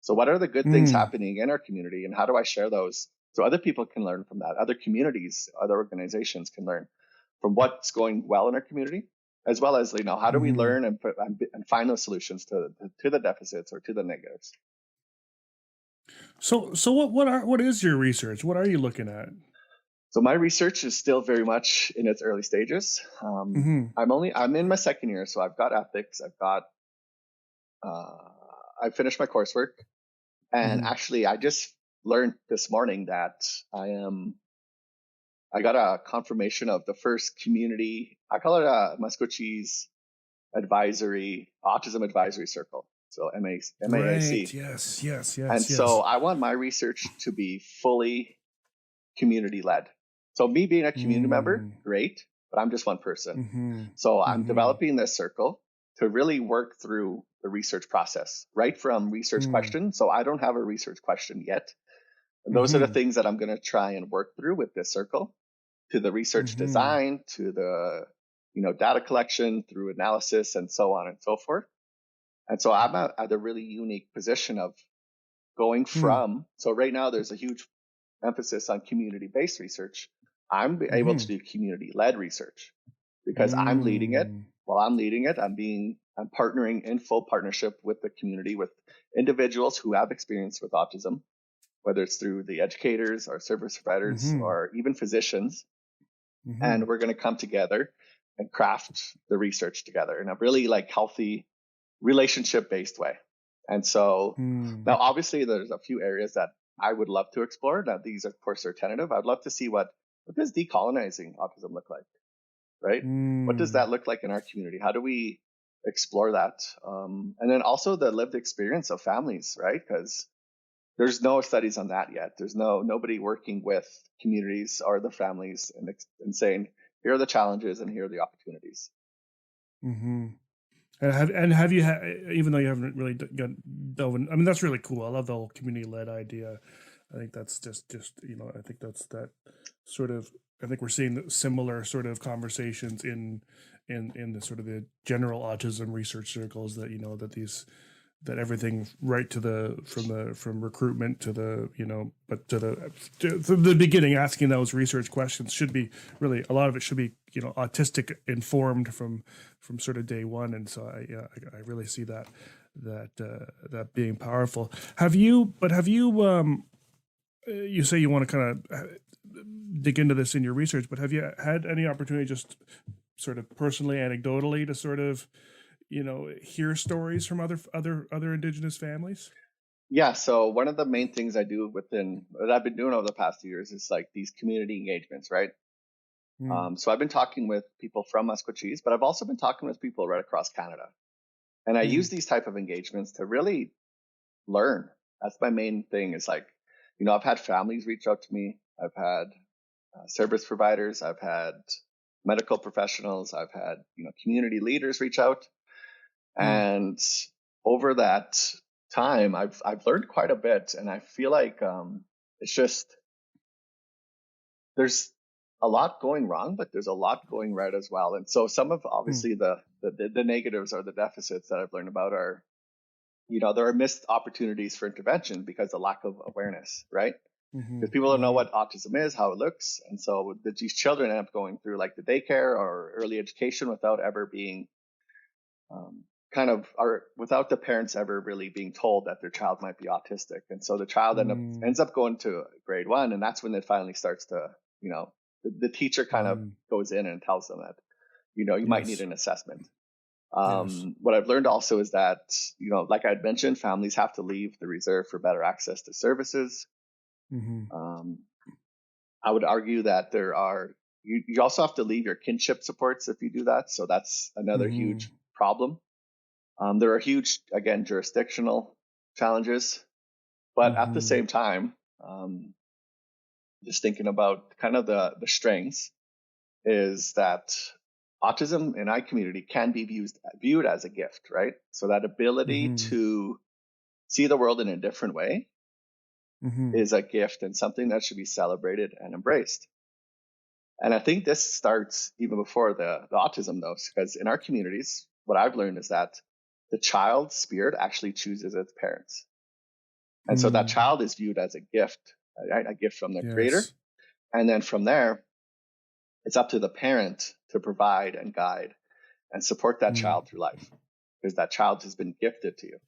So what are the good things Mm, happening in our community and how do I share those so other people can learn from that? Other communities, other organizations can learn from what's going well in our community, as well as, how do we mm-hmm. learn and find those solutions to the deficits or to the negatives? So what is your research? What are you looking at? So my research is still very much in its early stages. Mm-hmm. I'm in my second year, so I've got ethics, I finished my coursework, and Mm-hmm. actually I just learned this morning that I got a confirmation of the first community. I call it a Maskwacis autism advisory circle. So Right. MAAC. Yes. Yes. And Yes. so Yes. I want my research to be fully community led. So me being a community member, Mm, great, but I'm just one person. mm-hmm. So I'm Mm-hmm. developing this circle to really work through the research process, right from research Mm, question. So I don't have a research question yet. And those are the mm-hmm. things that I'm going to try and work through with this circle, to the research Mm-hmm. design, to the data collection, through analysis, and so on and so forth. And so I'm at a really unique position of going Mm, from, so right now there's a huge emphasis on community-based research. I'm able to mm-hmm. do community-led research because I'm leading it. Mm, While I'm leading it, I'm partnering in full partnership with the community, with individuals who have experience with autism, whether it's through the educators or service providers mm-hmm. or even physicians. Mm-hmm. And we're going to come together and craft the research together in a really healthy relationship-based way. And so now, obviously, there's a few areas that I would love to explore. Now, these, of course, are tentative. I'd love to see what does decolonizing autism look like, right? What does that look like in our community? How do we explore that? And then also the lived experience of families, right? Because there's no studies on that yet. There's nobody working with communities or the families and saying, here are the challenges and here are the opportunities. Mm-hmm. And have you even though you haven't really delved in, I mean, that's really cool. I love the whole community-led idea. I think that's just I think that's that sort of, I think we're seeing similar sort of conversations in the sort of the general autism research circles, that that everything right to from recruitment to the but to the beginning, asking those research questions should be really, a lot of it should be autistic informed from sort of day one. And so I really see that being powerful. Have you you say you want to kind of dig into this in your research, but have you had any opportunity, just sort of personally, anecdotally, to sort of hear stories from other Indigenous families? Yeah. So one of the main things I do that I've been doing over the past 2 years is like these community engagements, right? So I've been talking with people from Maskwacis, but I've also been talking with people right across Canada. And I use these type of engagements to really learn. That's my main thing, is like, I've had families reach out to me. I've had service providers. I've had medical professionals. I've had, community leaders reach out. And over that time, I've learned quite a bit. And I feel like it's just, there's a lot going wrong, but there's a lot going right as well. And so some of, obviously, the negatives or the deficits that I've learned about are, there are missed opportunities for intervention because of lack of awareness, right? Because people don't know what autism is, how it looks. And so these children end up going through like the daycare or early education without ever being without the parents ever really being told that their child might be autistic. And so the child ends up going to grade 1, and that's when it finally starts to, the teacher kind of goes in and tells them that, you might need an assessment. What I've learned also is that, like I had mentioned, families have to leave the reserve for better access to services. I would argue that you also have to leave your kinship supports if you do that. So that's another huge problem. There are huge, again, jurisdictional challenges, but at the same time, just thinking about kind of the strengths, is that autism in our community can be viewed as a gift, right? So that ability to see the world in a different way is a gift and something that should be celebrated and embraced. And I think this starts even before the autism, though, because in our communities, what I've learned is that the child's spirit actually chooses its parents. And so that child is viewed as a gift, right? A gift from their creator. And then from there, it's up to the parent to provide and guide and support that child through life, because that child has been gifted to you.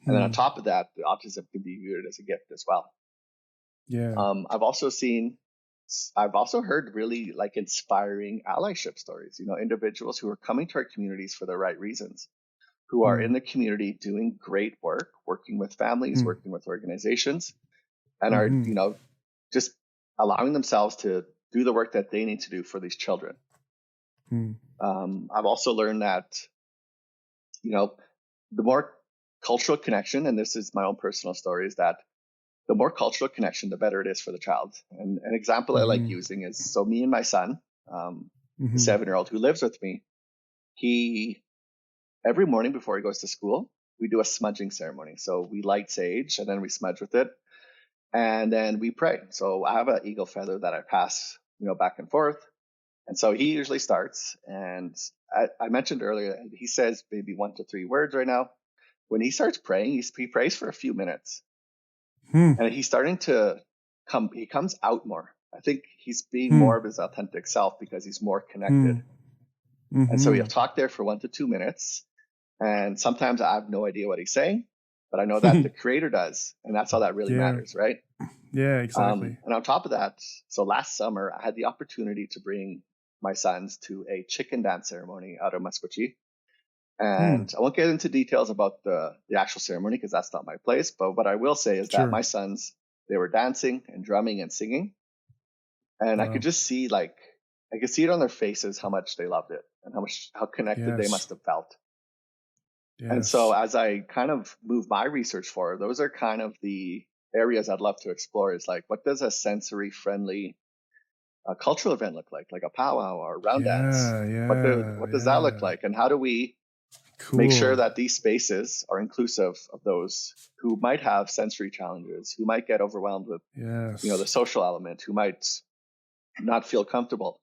And then on top of that, the autism can be viewed as a gift as well. Yeah. I've also heard really like inspiring allyship stories, individuals who are coming to our communities for the right reasons, who are in the community doing great work, working with families, working with organizations, and are, just allowing themselves to do the work that they need to do for these children. I've also learned that, the more cultural connection, and this is my own personal story, is that the more cultural connection, the better it is for the child. And an example I like using is, so me and my son, the 7-year-old who lives with me, every morning before he goes to school, we do a smudging ceremony. So we light sage and then we smudge with it. And then we pray. So I have an eagle feather that I pass, back and forth. And so he usually starts. And I mentioned earlier, he says maybe 1 to 3 words right now. When he starts praying, he prays for a few minutes. And he's starting to he comes out more. I think he's being more of his authentic self because he's more connected. And so he'll talk there for 1 to 2 minutes. And sometimes I have no idea what he's saying, but I know that the creator does. And that's all that really matters, right? Yeah, exactly. And on top of that, so last summer, I had the opportunity to bring my sons to a chicken dance ceremony out of Maskwacis. And I won't get into details about the actual ceremony because that's not my place. But what I will say is that my sons, they were dancing and drumming and singing. And I could just see I could see it on their faces how much they loved it and how connected they must have felt. Yes. And so as I kind of move my research forward, those are kind of the areas I'd love to explore is like, what does a sensory friendly cultural event look like a powwow or a round dance? What does that look like? And how do we make sure that these spaces are inclusive of those who might have sensory challenges, who might get overwhelmed with, the social element, who might not feel comfortable.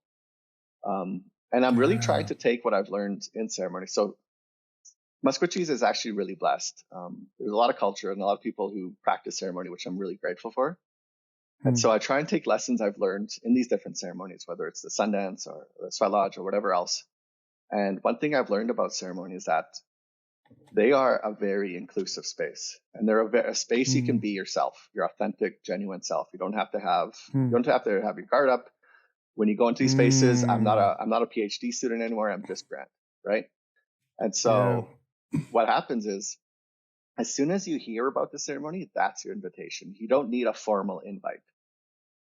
And I'm really trying to take what I've learned in ceremony. So Maskwacis is actually really blessed. There's a lot of culture and a lot of people who practice ceremony, which I'm really grateful for. And so I try and take lessons I've learned in these different ceremonies, whether it's the Sundance or the Sweat Lodge or whatever else. And one thing I've learned about ceremony is that they are a very inclusive space, and they're a space you can be yourself, your authentic, genuine self. You don't have to have your guard up when you go into these spaces. I'm not a Ph.D. student anymore. I'm just Grant, right? And so what happens is, as soon as you hear about the ceremony, that's your invitation. You don't need a formal invite.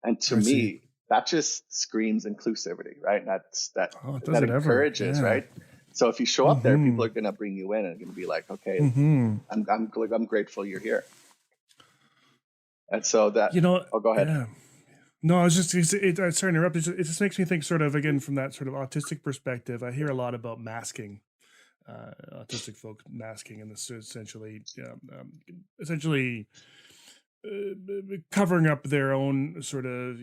And to me, that just screams inclusivity, right? That encourages, right? So if you show up there, people are going to bring you in and going to be like, okay, I'm grateful you're here. And so that, go ahead. Yeah. No, I was just, sorry to interrupt. It just makes me think sort of, again, from that sort of autistic perspective, I hear a lot about masking. Autistic folk masking, and this is essentially covering up their own sort of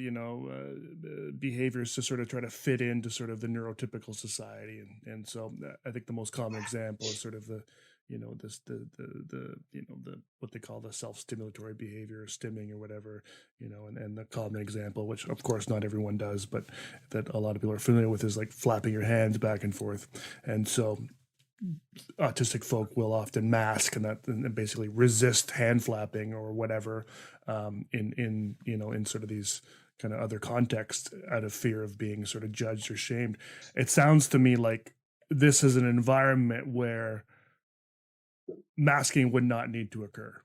behaviors to sort of try to fit into sort of the neurotypical society, and so I think the most common example is sort of the what they call the self-stimulatory behavior, or stimming or whatever, and the common example, which of course not everyone does, but that a lot of people are familiar with, is like flapping your hands back and forth, and so autistic folk will often mask and basically resist hand flapping or whatever in sort of these kind of other contexts out of fear of being sort of judged or shamed. It sounds to me like this is an environment where masking would not need to occur.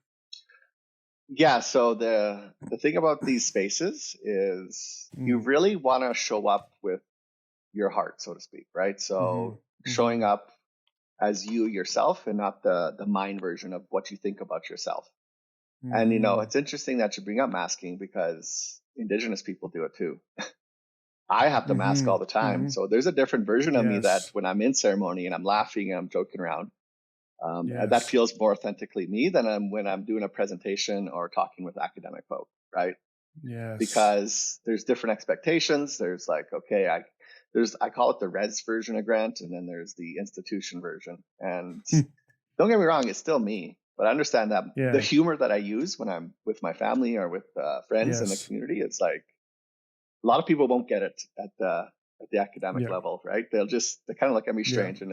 Yeah, so the thing about these spaces is you really want to show up with your heart, so to speak, right? So showing up as you yourself and not the mind version of what you think about yourself. And, it's interesting that you bring up masking because Indigenous people do it too. I have to mask all the time. So there's a different version of me that when I'm in ceremony and I'm laughing and I'm joking around, that feels more authentically me than when I'm doing a presentation or talking with academic folk, right? Yes. Because there's different expectations. There's like, okay, I call it the res version of Grant, and then there's the institution version. And don't get me wrong, it's still me, but I understand that the humor that I use when I'm with my family or with friends in the community, it's like a lot of people won't get it at the academic level, right? They kind of look at me strange, and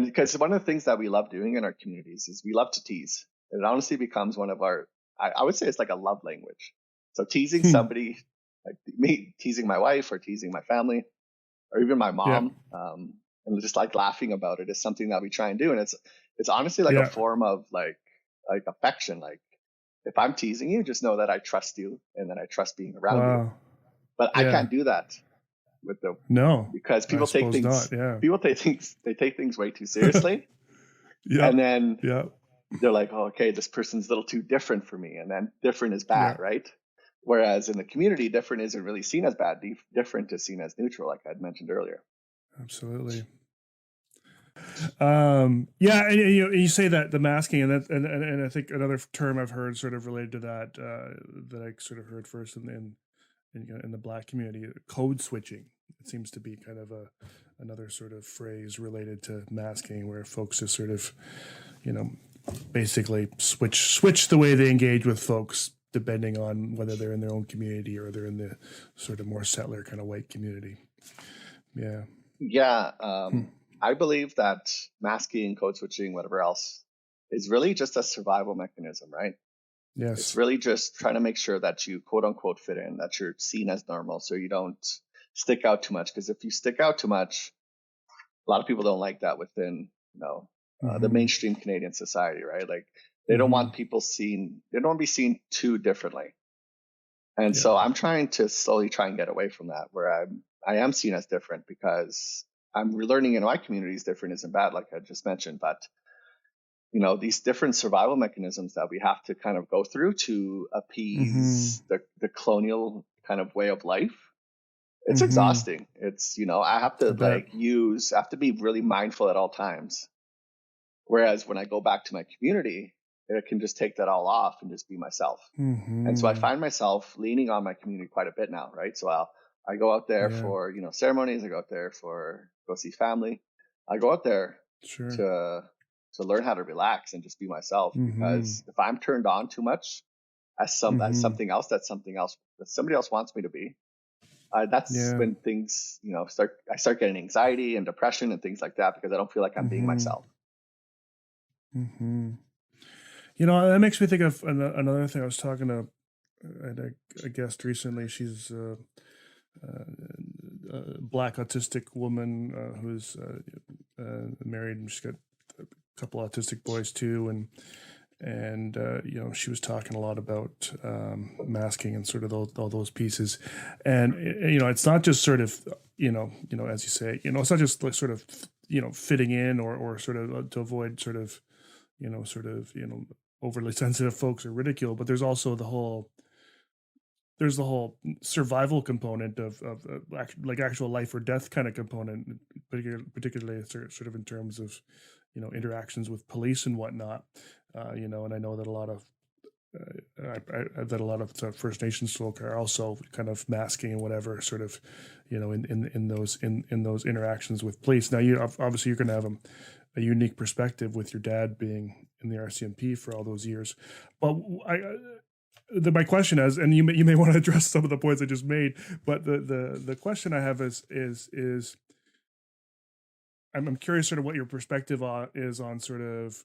because one of the things that we love doing in our communities is we love to tease. It honestly becomes one of our, I would say it's like a love language. So teasing somebody, like me teasing my wife or teasing my family or even my mom, and just like laughing about it is something that we try and do. And it's honestly like a form of like affection. Like if I'm teasing you, just know that I trust you and that I trust being around you. But I can't do that with because people take things, they take things way too seriously. And then they're like, oh, okay, this person's a little too different for me. And then different is bad, right? Whereas in the community, different isn't really seen as bad. Different is seen as neutral, like I'd mentioned earlier. Absolutely. And you say that the masking, and I think another term I've heard sort of related to that that I sort of heard first in the Black community, code switching. It seems to be kind of another sort of phrase related to masking, where folks just sort of, basically switch the way they engage with folks, depending on whether they're in their own community or they're in the sort of more settler kind of white community. I believe that masking, code switching, whatever else, is really just a survival mechanism, right? Yes. It's really just trying to make sure that you quote unquote fit in, that you're seen as normal, so you don't stick out too much. Because if you stick out too much, a lot of people don't like that within the mainstream Canadian society, right? Like they don't want people they don't want to be seen too differently. And so I'm trying to slowly try and get away from that, where I am seen as different, because I'm learning in my community is different isn't bad, like I just mentioned, but these different survival mechanisms that we have to kind of go through to appease the colonial kind of way of life. It's exhausting. It's, I have to I have to be really mindful at all times. Whereas when I go back to my community, I can just take that all off and just be myself. And so I find myself leaning on my community quite a bit now, right? So I go out there for, ceremonies. I go out there for go see family. I go out there to learn how to relax and just be myself. Because if I'm turned on too much as something else that somebody else wants me to be, that's when things, I start getting anxiety and depression and things like that, because I don't feel like I'm being myself. That makes me think of another thing. I was talking to a guest recently. She's a Black autistic woman who's married, and she's got a couple autistic boys too. And she was talking a lot about masking and sort of all those pieces. And it's not just sort of as you say, it's not just like sort of fitting in or sort of to avoid sort of overly sensitive folks or ridicule, but there's also the whole survival component of like actual life or death kind of component, particularly sort of in terms of interactions with police and whatnot. And I know that a lot of First Nations folk are also kind of masking and whatever, sort of, in those interactions with police. Now, obviously you're going to have a unique perspective with your dad being in the RCMP for all those years. But my question is, and you may want to address some of the points I just made, but the question I have is I'm curious sort of what your perspective is on sort of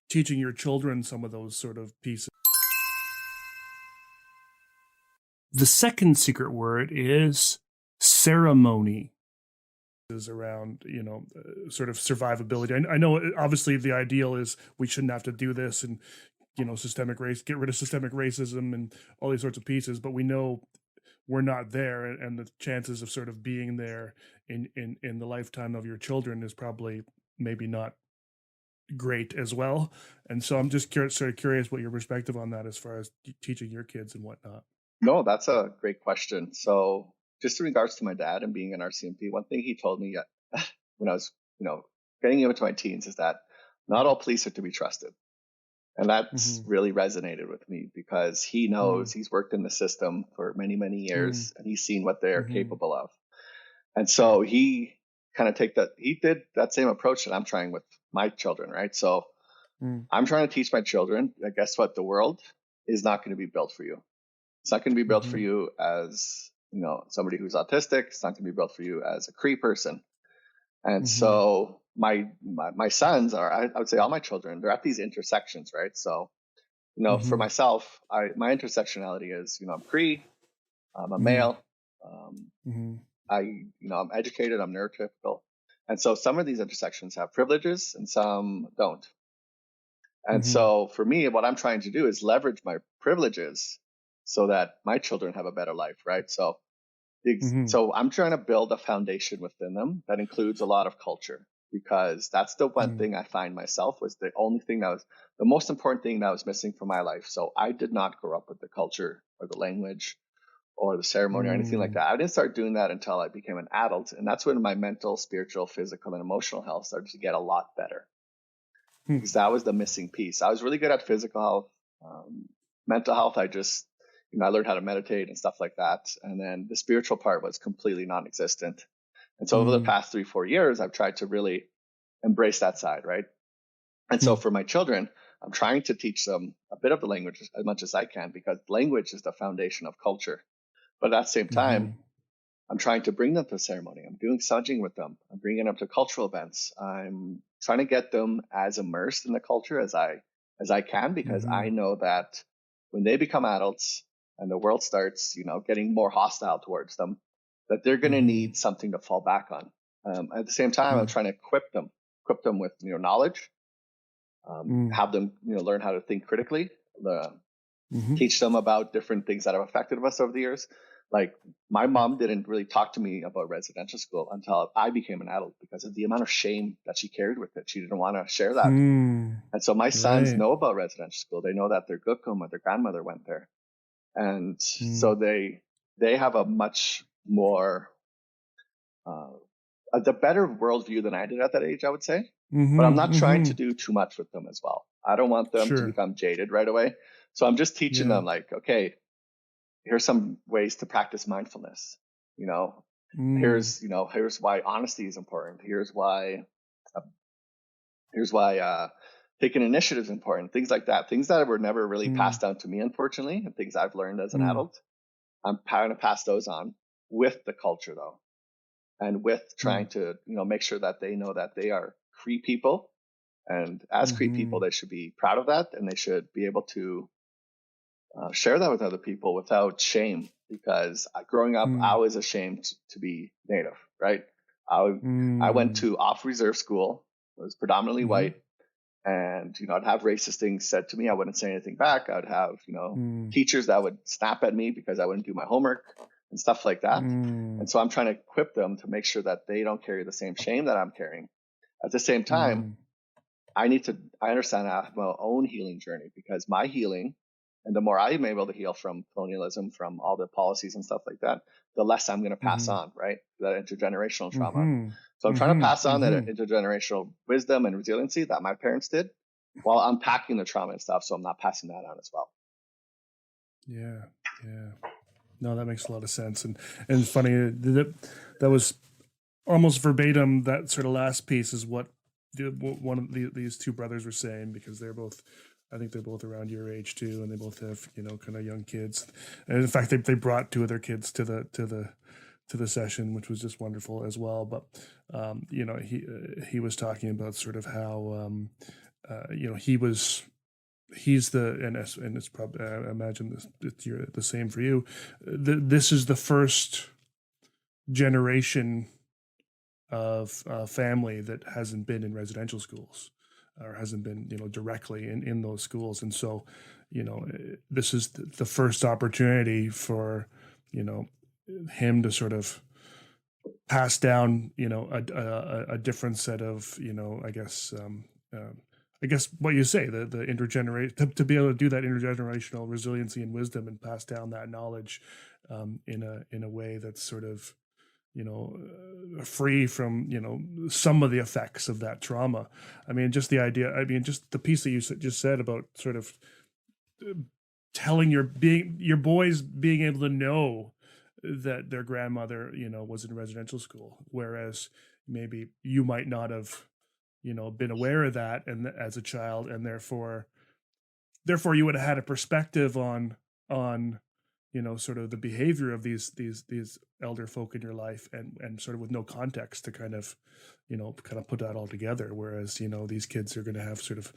teaching your children some of those sort of pieces. The second secret word is ceremony. Is around sort of survivability. I know obviously the ideal is we shouldn't have to do this, and get rid of systemic racism and all these sorts of pieces, but we know we're not there, and the chances of sort of being there in the lifetime of your children is probably maybe not great as well. And so I'm just curious what your perspective on that as far as teaching your kids and whatnot. No, that's a great question. So just in regards to my dad and being an RCMP, one thing he told me when I was, getting into my teens is that not all police are to be trusted. And that's really resonated with me, because he knows he's worked in the system for many, many years, and he's seen what they're capable of. And so he kind of he did that same approach that I'm trying with my children, right? So I'm trying to teach my children that, guess what? The world is not going to be built for you. It's not going to be built for you as somebody who's autistic. It's not going to be built for you as a Cree person. And so my sons I would say all my children, they're at these intersections, right? So, for myself, my intersectionality is, I'm Cree, I'm a male, I'm educated, I'm neurotypical. And so some of these intersections have privileges and some don't. And so for me, what I'm trying to do is leverage my privileges so that my children have a better life, right? So So I'm trying to build a foundation within them that includes a lot of culture, because that's the one thing I find myself was the most important thing that was missing from my life. So I did not grow up with the culture or the language or the ceremony or anything like that. I didn't start doing that until I became an adult. And that's when my mental, spiritual, physical, and emotional health started to get a lot better. Because that was the missing piece. I was really good at physical health. Mental health, I learned how to meditate and stuff like that. And then the spiritual part was completely non-existent. And so over the past 3-4 years, I've tried to really embrace that side, right? And so for my children, I'm trying to teach them a bit of the language as much as I can, because language is the foundation of culture. But at the same time, I'm trying to bring them to ceremony. I'm doing sudging with them. I'm bringing them to cultural events. I'm trying to get them as immersed in the culture as I can, because I know that when they become adults and the world starts, getting more hostile towards them, that they're going to need something to fall back on. At the same time, I'm trying to equip them with knowledge, have them learn how to think critically, teach them about different things that have affected us over the years. Like my mom didn't really talk to me about residential school until I became an adult because of the amount of shame that she carried with it. She didn't want to share that. And so my sons know about residential school. They know that their gukum or their grandmother went there. And so they have a much more, the better worldview than I did at that age, I would say. But I'm not trying to do too much with them as well. I don't want them to become jaded right away. So I'm just teaching them like, okay, here's some ways to practice mindfulness. Here's why honesty is important. Here's why taking initiative is important. Things like that. Things that were never really passed down to me, unfortunately, and things I've learned as an adult. I'm trying to pass those on with the culture, though, and with trying to make sure that they know that they are Cree people, and as Cree people, they should be proud of that, and they should be able to share that with other people without shame. Because growing up, I was ashamed to be Native. Right? I went to off-reserve school. It was predominantly white. And, I'd have racist things said to me. I wouldn't say anything back. I'd have, teachers that would snap at me because I wouldn't do my homework and stuff like that. And so I'm trying to equip them to make sure that they don't carry the same shame that I'm carrying. At the same time, I understand I have my own healing journey, because my healing, and the more I'm able to heal from colonialism, from all the policies and stuff like that, the less I'm going to pass on, right? That intergenerational trauma. So I'm trying to pass on that intergenerational wisdom and resiliency that my parents did, while unpacking the trauma and stuff. So I'm not passing that on as well. Yeah. No, that makes a lot of sense. And it's funny that was almost verbatim. That sort of last piece is what one of these two brothers were saying, because I think they're both around your age too, and they both have kind of young kids. And in fact, they brought two of their kids to the session, which was just wonderful as well. But he was talking about sort of how he's and it's probably, I imagine it's the same for you. This is the first generation of family that hasn't been in residential schools, or hasn't been directly in those schools. And so this is the first opportunity for him to sort of pass down a different set of I guess what you say, the intergeneration, to be able to do that intergenerational resiliency and wisdom, and pass down that knowledge in a way that's sort of free from some of the effects of that trauma. I mean, just the idea. I mean, just the piece that you just said about sort of telling your boys being able to know that their grandmother was in residential school, whereas maybe you might not have been aware of that and as a child, and therefore you would have had a perspective on sort of the behavior of these elder folk in your life, and sort of with no context to kind of put that all together. Whereas these kids are going to have sort of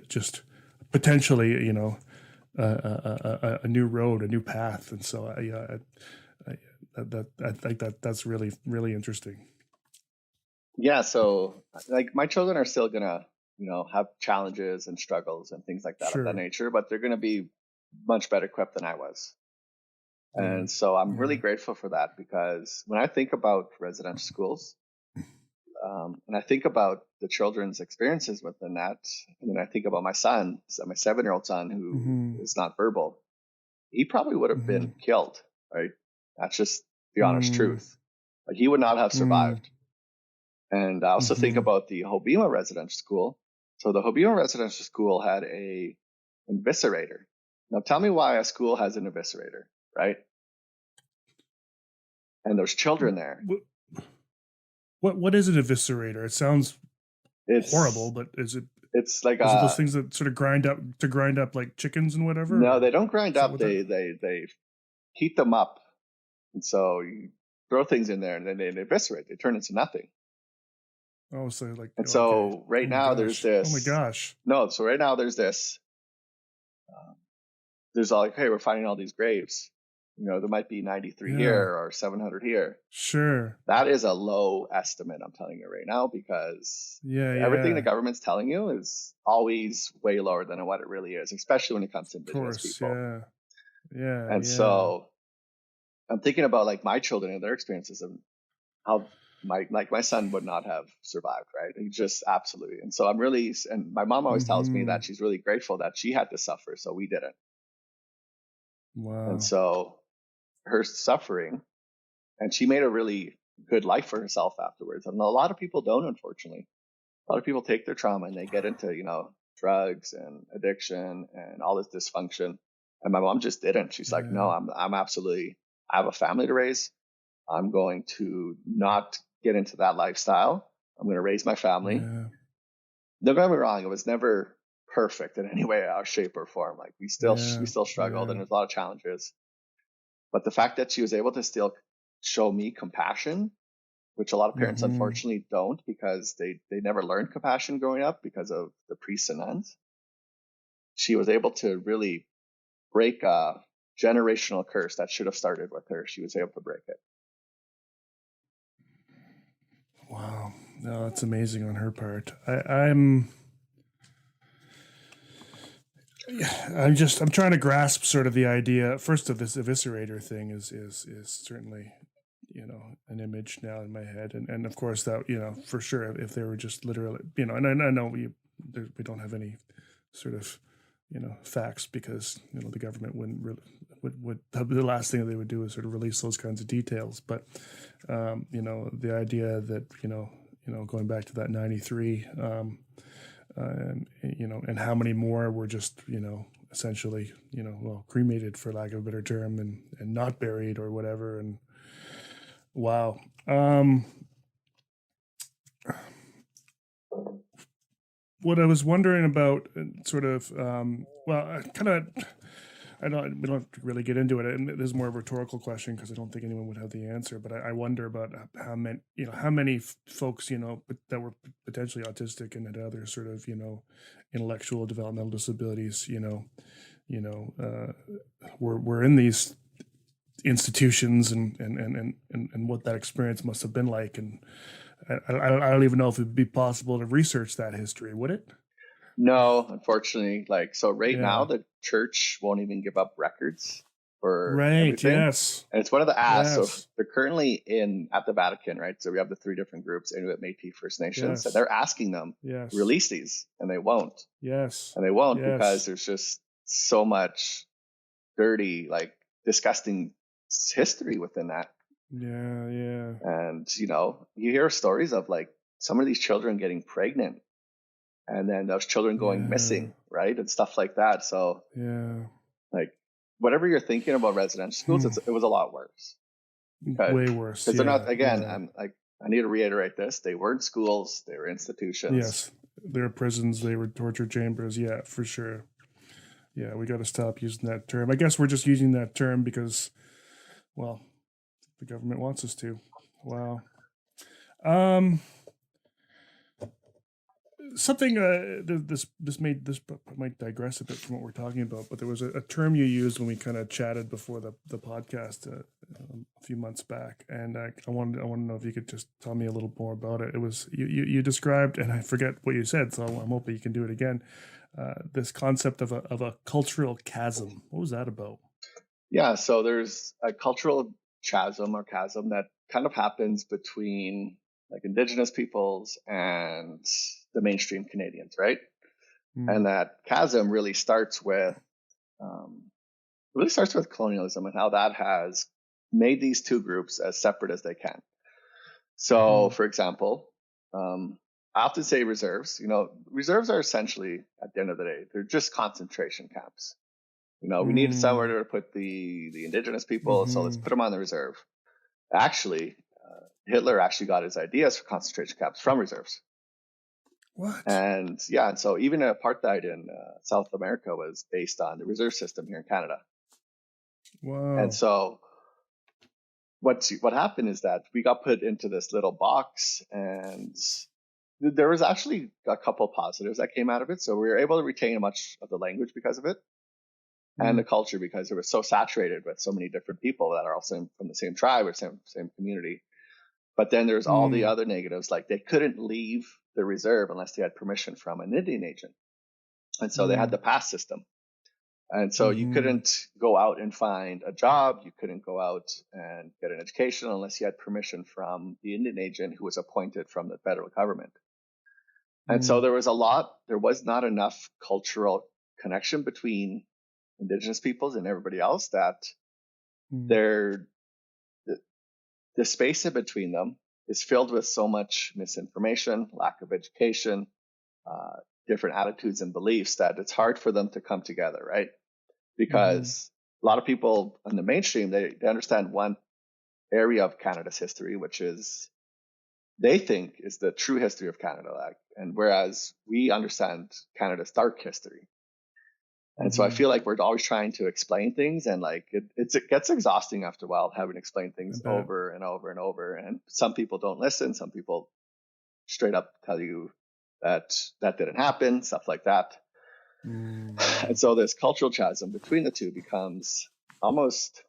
just potentially a new road, a new path. And so I think that's really, really interesting. Yeah. So like my children are still gonna have challenges and struggles and things like that of that nature, but they're gonna be much better equipped than I was. And so I'm really grateful for that, because when I think about residential schools, and I think about the children's experiences within that, and then I think about my son, my 7-year-old son, who is not verbal, he probably would have been killed, right? That's just the honest truth. Like, he would not have survived. And I also think about the Hobima residential school. So the Hobima residential school had a eviscerator. Now tell me why a school has an eviscerator, right? And there's children there. What is an eviscerator? It sounds horrible, but is it? It's like it those things that sort of grind up like chickens and whatever. No, they don't grind up. They heat them up, and so you throw things in there, and then they eviscerate. They turn into nothing. Oh, so like. And so right now there's this. Oh my gosh. No, so right now there's this. There's all like, hey, we're finding all these graves, There might be 93 Yeah. here or 700 here. Sure. That is a low estimate, I'm telling you right now, because everything the government's telling you is always way lower than what it really is, especially when it comes to Indigenous people. And so I'm thinking about like my children and their experiences and how my son would not have survived, right? He just absolutely. And so and my mom always tells me that she's really grateful that she had to suffer, so we didn't. Wow. And so her suffering, and she made a really good life for herself afterwards. And a lot of people don't, unfortunately. A lot of people take their trauma and they get into, drugs and addiction and all this dysfunction. And my mom just didn't. She's like, no, I'm absolutely, I have a family to raise. I'm going to not get into that lifestyle. I'm going to raise my family. Yeah. Don't get me wrong. It was never perfect in any way, or shape or form. Like we still struggled and there's a lot of challenges. But the fact that she was able to still show me compassion, which a lot of parents unfortunately don't, because they never learned compassion growing up because of the priests and nuns. She was able to really break a generational curse that should have started with her. She was able to break it. Wow. No, that's amazing on her part. I'm trying to grasp sort of the idea first of this eviscerator thing is certainly, an image now in my head. And of course that, for sure, if they were just literally, and I know we don't have any sort of, facts because, the government wouldn't would the last thing that they would do is sort of release those kinds of details. But, the idea that, going back to that 93, and how many more were just, essentially, cremated, for lack of a better term, and not buried or whatever. And wow. What I was wondering about, sort of, we don't have to really get into it, and this is more a rhetorical question because I don't think anyone would have the answer. But I wonder about how many folks, that were potentially autistic and had other sort of, intellectual developmental disabilities, were in these institutions, and what that experience must have been like. And I don't even know if it'd be possible to research that history, would it? No, unfortunately. Now, the church won't even give up records for everything. Yes. And it's one of the asks. Yes. So they're currently at the Vatican, right? So we have the 3 different groups: Inuit, Métis, First Nations. And they're asking them to release these, and they won't. Yes. And they won't because there's just so much dirty, disgusting history within that. Yeah. And, you hear stories of some of these children getting pregnant, and then those children going missing, right? And stuff like that. So, whatever you're thinking about residential schools, it was a lot worse. Way worse. Because they're not, again, I need to reiterate this. They weren't schools. They were institutions. Yes. They were prisons. They were torture chambers. Yeah, for sure. Yeah, we got to stop using that term. I guess we're just using that term because, well, the government wants us to. Wow. Something this might digress a bit from what we're talking about, but there was a term you used when we kind of chatted before the podcast a few months back, and I want to know if you could just tell me a little more about it. It was you described, and I forget what you said, so I'm hoping you can do it again. This concept of a cultural chasm. What was that about? Yeah, so there's a cultural chasm that kind of happens between Indigenous peoples and the mainstream Canadians, right? And that chasm really starts with colonialism and how that has made these 2 groups as separate as they can. So, for example, I often say reserves. Reserves are essentially, at the end of the day, they're just concentration camps. We need somewhere to put the Indigenous people, so let's put them on the reserve. Actually, Hitler actually got his ideas for concentration camps from reserves. What? And so even apartheid in South America was based on the reserve system here in Canada. Wow. And so what happened is that we got put into this little box, and there was actually a couple positives that came out of it. So we were able to retain much of the language because of it. and the culture, because it was so saturated with so many different people that are also from the same tribe or same community. But then there's all the other negatives, like they couldn't leave the reserve unless they had permission from an Indian agent. And so they had the pass system. And so you couldn't go out and find a job. You couldn't go out and get an education unless you had permission from the Indian agent who was appointed from the federal government. And so there was not enough cultural connection between Indigenous peoples and everybody else, that the space in between them is filled with so much misinformation, lack of education, different attitudes and beliefs, that it's hard for them to come together, right? Because a lot of people in the mainstream, they understand one area of Canada's history, which is they think is the true history of Canada, and whereas we understand Canada's dark history. And so I feel like we're always trying to explain things, and like it gets exhausting after a while having to explain things over and over and over. And some people don't listen. Some people straight up tell you that didn't happen, stuff like that. And so this cultural chasm between the two becomes almost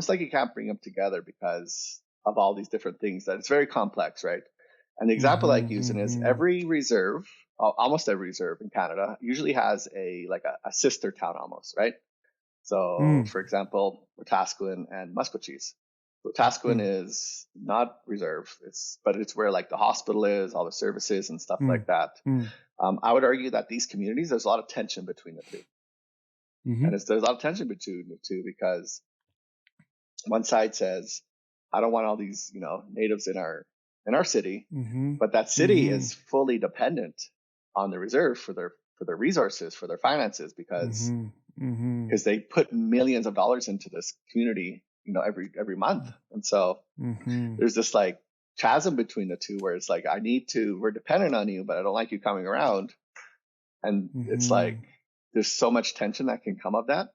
like you can't bring them together because of all these different things, that it's very complex, right? And the example I like using is every reserve, almost every reserve in Canada usually has a sister town almost, right? So for example, Wetaskiwin and Maskwacis. Wetaskiwin is not reserve, but it's where like the hospital is, all the services and stuff like that. I would argue that these communities, there's a lot of tension between the two. And there's a lot of tension between the two because one side says, I don't want all these, natives in our city, but that city is fully dependent on the reserve for their resources, for their finances, because they put millions of dollars into this community, every month. And so there's this like chasm between the two where it's like, we're dependent on you, but I don't like you coming around. And it's like, there's so much tension that can come of that.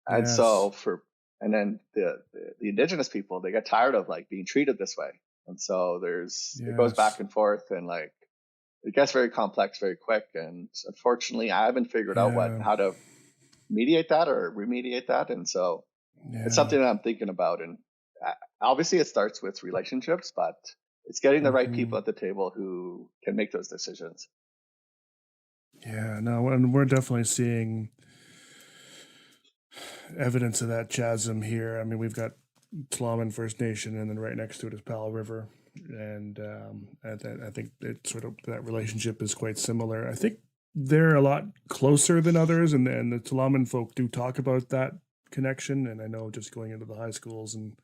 And so and then the Indigenous people, they get tired of like being treated this way. And so it goes back and forth, and like, it gets very complex very quick. And unfortunately, I haven't figured out how to mediate that or remediate that. And so it's something that I'm thinking about. And obviously it starts with relationships, but it's getting the right people at the table who can make those decisions. Yeah, no, and we're definitely seeing evidence of that chasm here. I mean, we've got Tla'amin First Nation, and then right next to it is Powell River. And I think that relationship is quite similar. I think they're a lot closer than others, and the Tla'amin folk do talk about that connection. And I know just going into the high schools and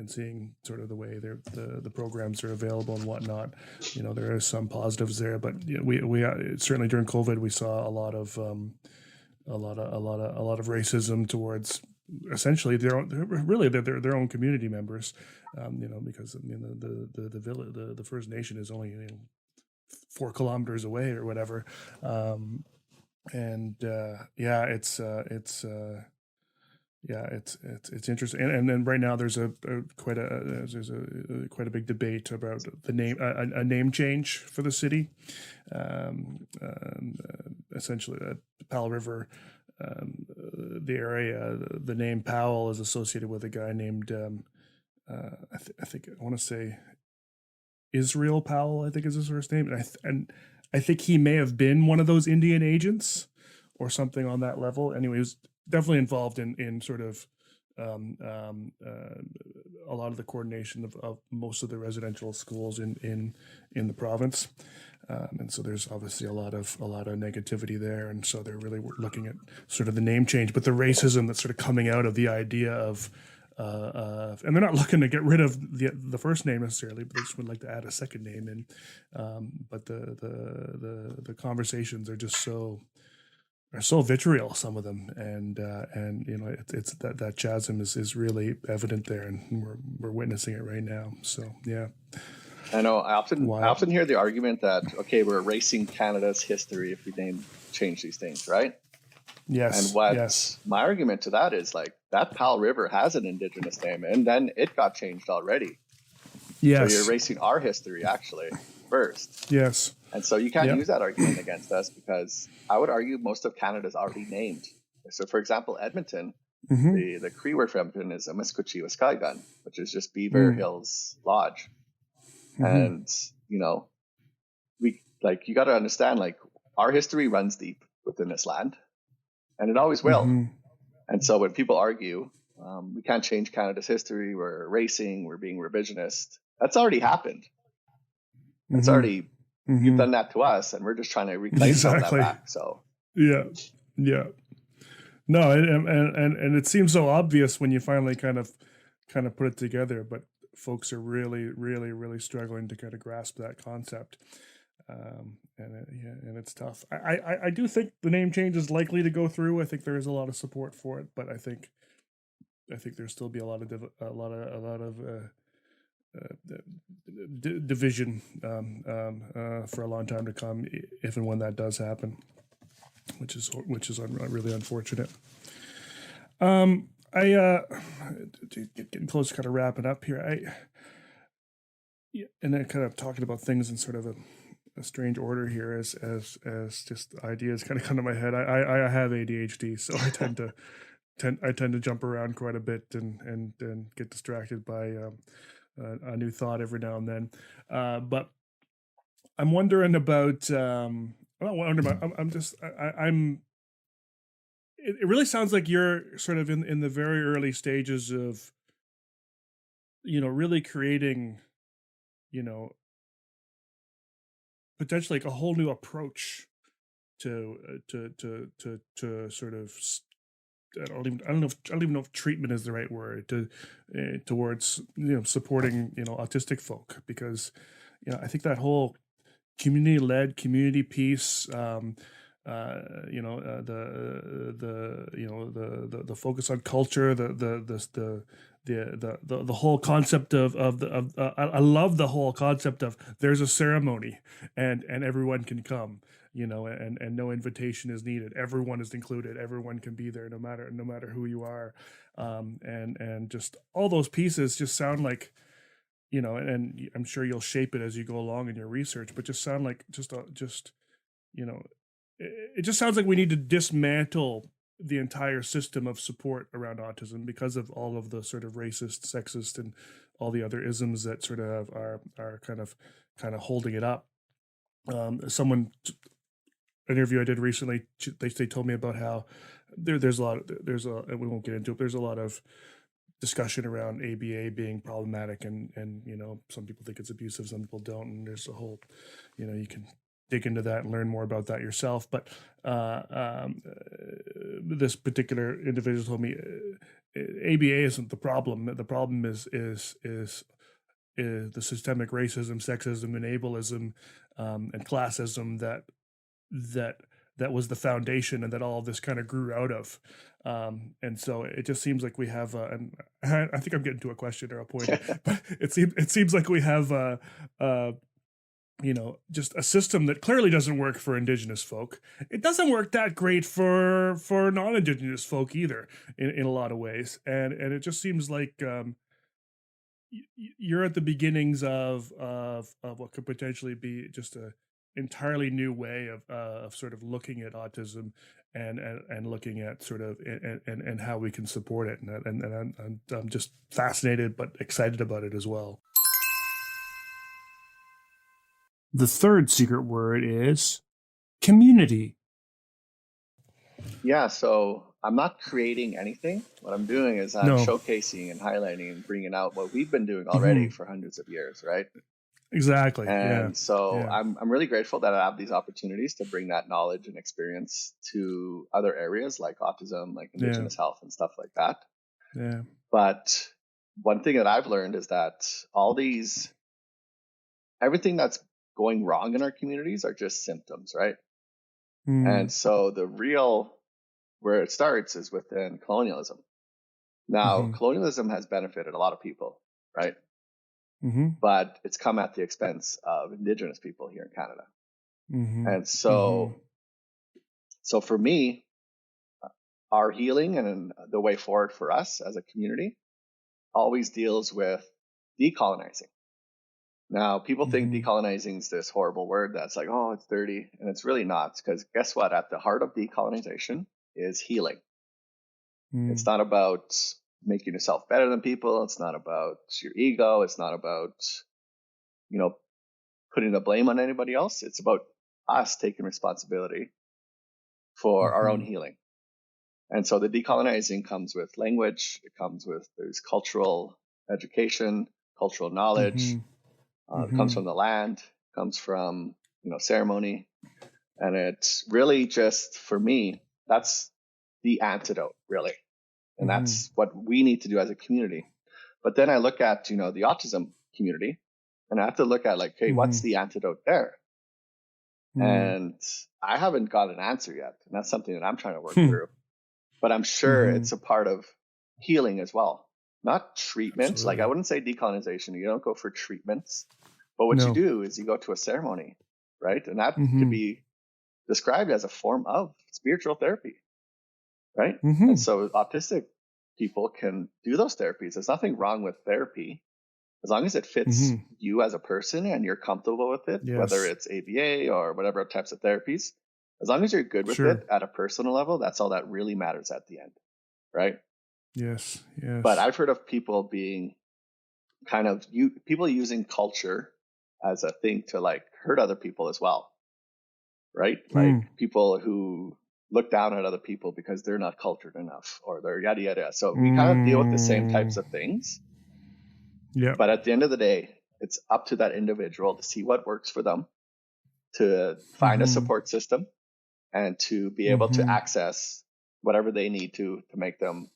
seeing sort of the way the programs are available and whatnot, there are some positives there. But we certainly during COVID we saw a lot of racism towards essentially their own community members, because the First Nation is only 4 kilometers away or whatever, it's interesting, and then right now there's quite a big debate about the name, a name change for the city. Essentially, Powell River, the area, the name Powell is associated with a guy named I want to say Israel Powell, I think is his first name, and I think he may have been one of those Indian agents or something on that level. Anyway, he was definitely involved in sort of a lot of the coordination of most of the residential schools in the province, and so there's obviously a lot of negativity there, and so they're really looking at sort of the name change, but the racism that's sort of coming out of the idea of and they're not looking to get rid of the first name necessarily, but they just would like to add a second name in. But the conversations are just so vitriol, some of them, and it's that chasm is really evident there, and we're witnessing it right now. So yeah, I know. I often hear the argument that we're erasing Canada's history if we change these things, right? Yes. And my argument to that is like that Powell River has an Indigenous name, and then it got changed already. Yes. So you're erasing our history actually first. Yes. And so you can't use that argument against us, because I would argue most of Canada is already named. So for example, Edmonton, the Cree word for Edmonton is a Maskwacis, which is just Beaver Hills Lodge. And, you know, you got to understand, like, our history runs deep within this land, and it always will. And so when people argue, we can't change Canada's history, we're erasing, we're being revisionist, that's already happened. It's already, you've done that to us, and we're just trying to reclaim some of that back. So yeah. No, and it seems so obvious when you finally kind of put it together, but folks are really struggling to kind of grasp that concept. And it's tough. I do think the name change is likely to go through. I think there is a lot of support for it, but I think there'll still be a lot of division for a long time to come, if and when that does happen, which is really unfortunate. Getting close to kind of wrapping up here. And then kind of talking about things in sort of a strange order here as just ideas kind of come to my head. I have ADHD, so I tend to jump around quite a bit and get distracted by a new thought every now and then. But I'm wondering about. It really sounds like you're sort of in the very early stages of, really creating, potentially like a whole new approach to sort of, I don't even know if treatment is the right word, towards supporting autistic folk, because I think that whole community-led, community piece, the focus on culture, the whole concept of I love the whole concept of there's a ceremony and everyone can come, and no invitation is needed. Everyone is included. Everyone can be there, no matter who you are, and just all those pieces just sound like, and I'm sure you'll shape it as you go along in your research, but just sound like it just sounds like we need to dismantle the entire system of support around autism because of all of the sort of racist, sexist, and all the other isms that sort of are kind of holding it up. An interview I did recently, they told me about how there's a lot, and we won't get into it, there's a lot of discussion around ABA being problematic, and some people think it's abusive, some people don't, and there's a whole, you can dig into that and learn more about that yourself. But this particular individual told me ABA isn't the problem. The problem is the systemic racism, sexism, and ableism, and classism that was the foundation, and that all of this kind of grew out of. And so it just seems like we have, and I think I'm getting to a question or a point, but it seems like we have just a system that clearly doesn't work for Indigenous folk. It doesn't work that great for non-Indigenous folk either, in a lot of ways. And it just seems like you're at the beginnings of what could potentially be just a entirely new way of sort of looking at autism and looking at sort of and how we can support it. And I'm just fascinated but excited about it as well. The third secret word is community. Yeah, so I'm not creating anything. What I'm doing is I'm showcasing and highlighting and bringing out what we've been doing already for hundreds of years, right? Exactly. And I'm really grateful that I have these opportunities to bring that knowledge and experience to other areas like autism, like Indigenous health and stuff like that. Yeah. But one thing that I've learned is that everything that's going wrong in our communities are just symptoms, right? And so where it starts is within colonialism. Now, colonialism has benefited a lot of people, right? But it's come at the expense of Indigenous people here in Canada. And so for me, our healing and the way forward for us as a community always deals with decolonizing. Now, people think decolonizing is this horrible word that's like, oh, it's dirty. And it's really not, because guess what? At the heart of decolonization is healing. It's not about making yourself better than people. It's not about your ego. It's not about, putting the blame on anybody else. It's about us taking responsibility for our own healing. And so the decolonizing comes with language. It comes with, there's cultural education, cultural knowledge. It comes from the land, comes from, ceremony. And it's really just, for me, that's the antidote, really. And that's what we need to do as a community. But then I look at, the autism community, and I have to look at like, hey, what's the antidote there? And I haven't got an answer yet. And that's something that I'm trying to work through. But I'm sure it's a part of healing as well. Not treatment. Absolutely. Like, I wouldn't say decolonization. You don't go for treatments. But what you do is you go to a ceremony, right? And that could be described as a form of spiritual therapy, right? And so autistic people can do those therapies. There's nothing wrong with therapy as long as it fits you as a person and you're comfortable with it, whether it's ABA or whatever types of therapies. As long as you're good with it at a personal level, that's all that really matters at the end, right? Yes. But I've heard of people being people using culture as a thing to like hurt other people as well, right? Like people who look down at other people because they're not cultured enough or they're yada yada. So we kind of deal with the same types of things. Yeah. But at the end of the day, it's up to that individual to see what works for them, to find a support system, and to be able to access whatever they need to make them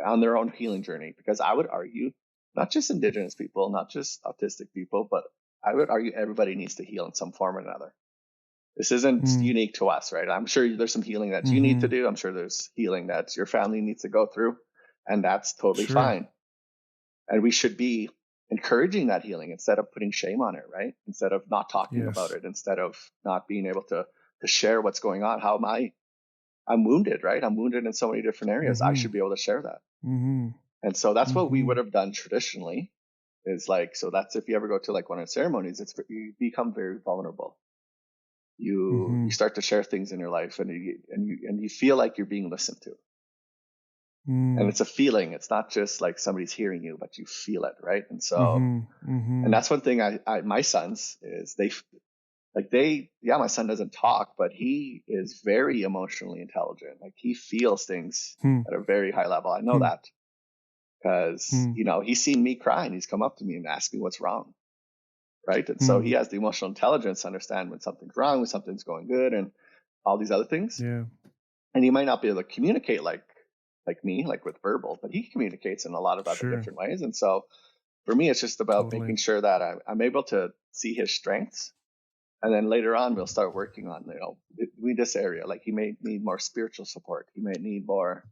on their own healing journey. Because I would argue, not just Indigenous people, not just autistic people, but I would argue everybody needs to heal in some form or another. This isn't unique to us, right? I'm sure there's some healing that you need to do. I'm sure there's healing that your family needs to go through, and that's totally fine. And we should be encouraging that healing instead of putting shame on it, right? Instead of not talking about it, instead of not being able to share what's going on. How am I'm wounded, right? I'm wounded in so many different areas. I should be able to share that. And so that's what we would have done traditionally, is like, so that's if you ever go to like one of the ceremonies, you become very vulnerable. You start to share things in your life, and you feel like you're being listened to. And it's a feeling. It's not just like somebody's hearing you, but you feel it, right? And so, and that's one thing my sons is my son doesn't talk, but he is very emotionally intelligent. Like he feels things at a very high level. I know that because, he's seen me cry and he's come up to me and asked me what's wrong. Right. And so he has the emotional intelligence to understand when something's wrong, when something's going good, and all these other things. Yeah. And he might not be able to communicate like me, like with verbal, but he communicates in a lot of other different ways. And so for me, it's just about making sure that I'm able to see his strengths. And then later on, we'll start working on, this area. Like he may need more spiritual support. He might need more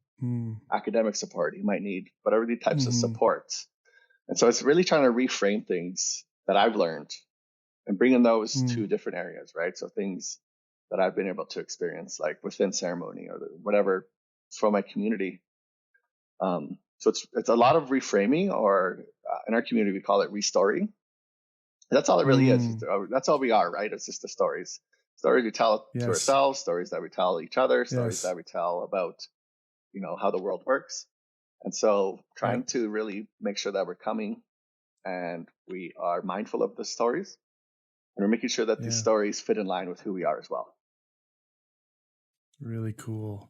academic support. He might need whatever the types of supports. And so it's really trying to reframe things that I've learned and bringing those to different areas, right? So things that I've been able to experience, like within ceremony or whatever from my community. So it's a lot of reframing, or in our community, we call it restoring. That's all it really is. That's all we are, right? It's just the stories we tell to ourselves, stories that we tell each other, stories that we tell about, how the world works. And so trying to really make sure that we're coming and we are mindful of the stories, and we're making sure that these stories fit in line with who we are as well. Really cool.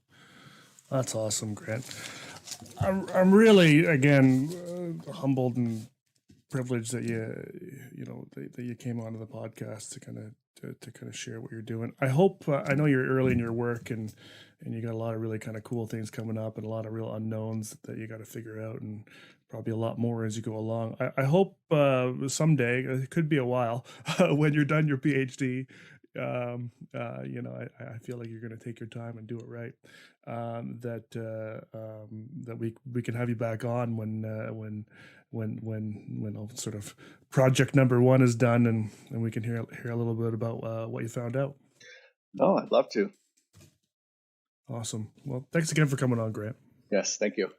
That's awesome, Grant. I'm really, again, humbled and privileged that you came onto the podcast to kind of share what you're doing. I hope I know you're early in your work and you got a lot of really kind of cool things coming up and a lot of real unknowns that you got to figure out, and probably a lot more as you go along. I hope someday, it could be a while, when you're done your PhD, I feel like you're going to take your time and do it right. That we can have you back on when sort of project number one is done, and we can hear a little bit about what you found out. No, I'd love to. Awesome. Well, thanks again for coming on, Grant. Yes, thank you.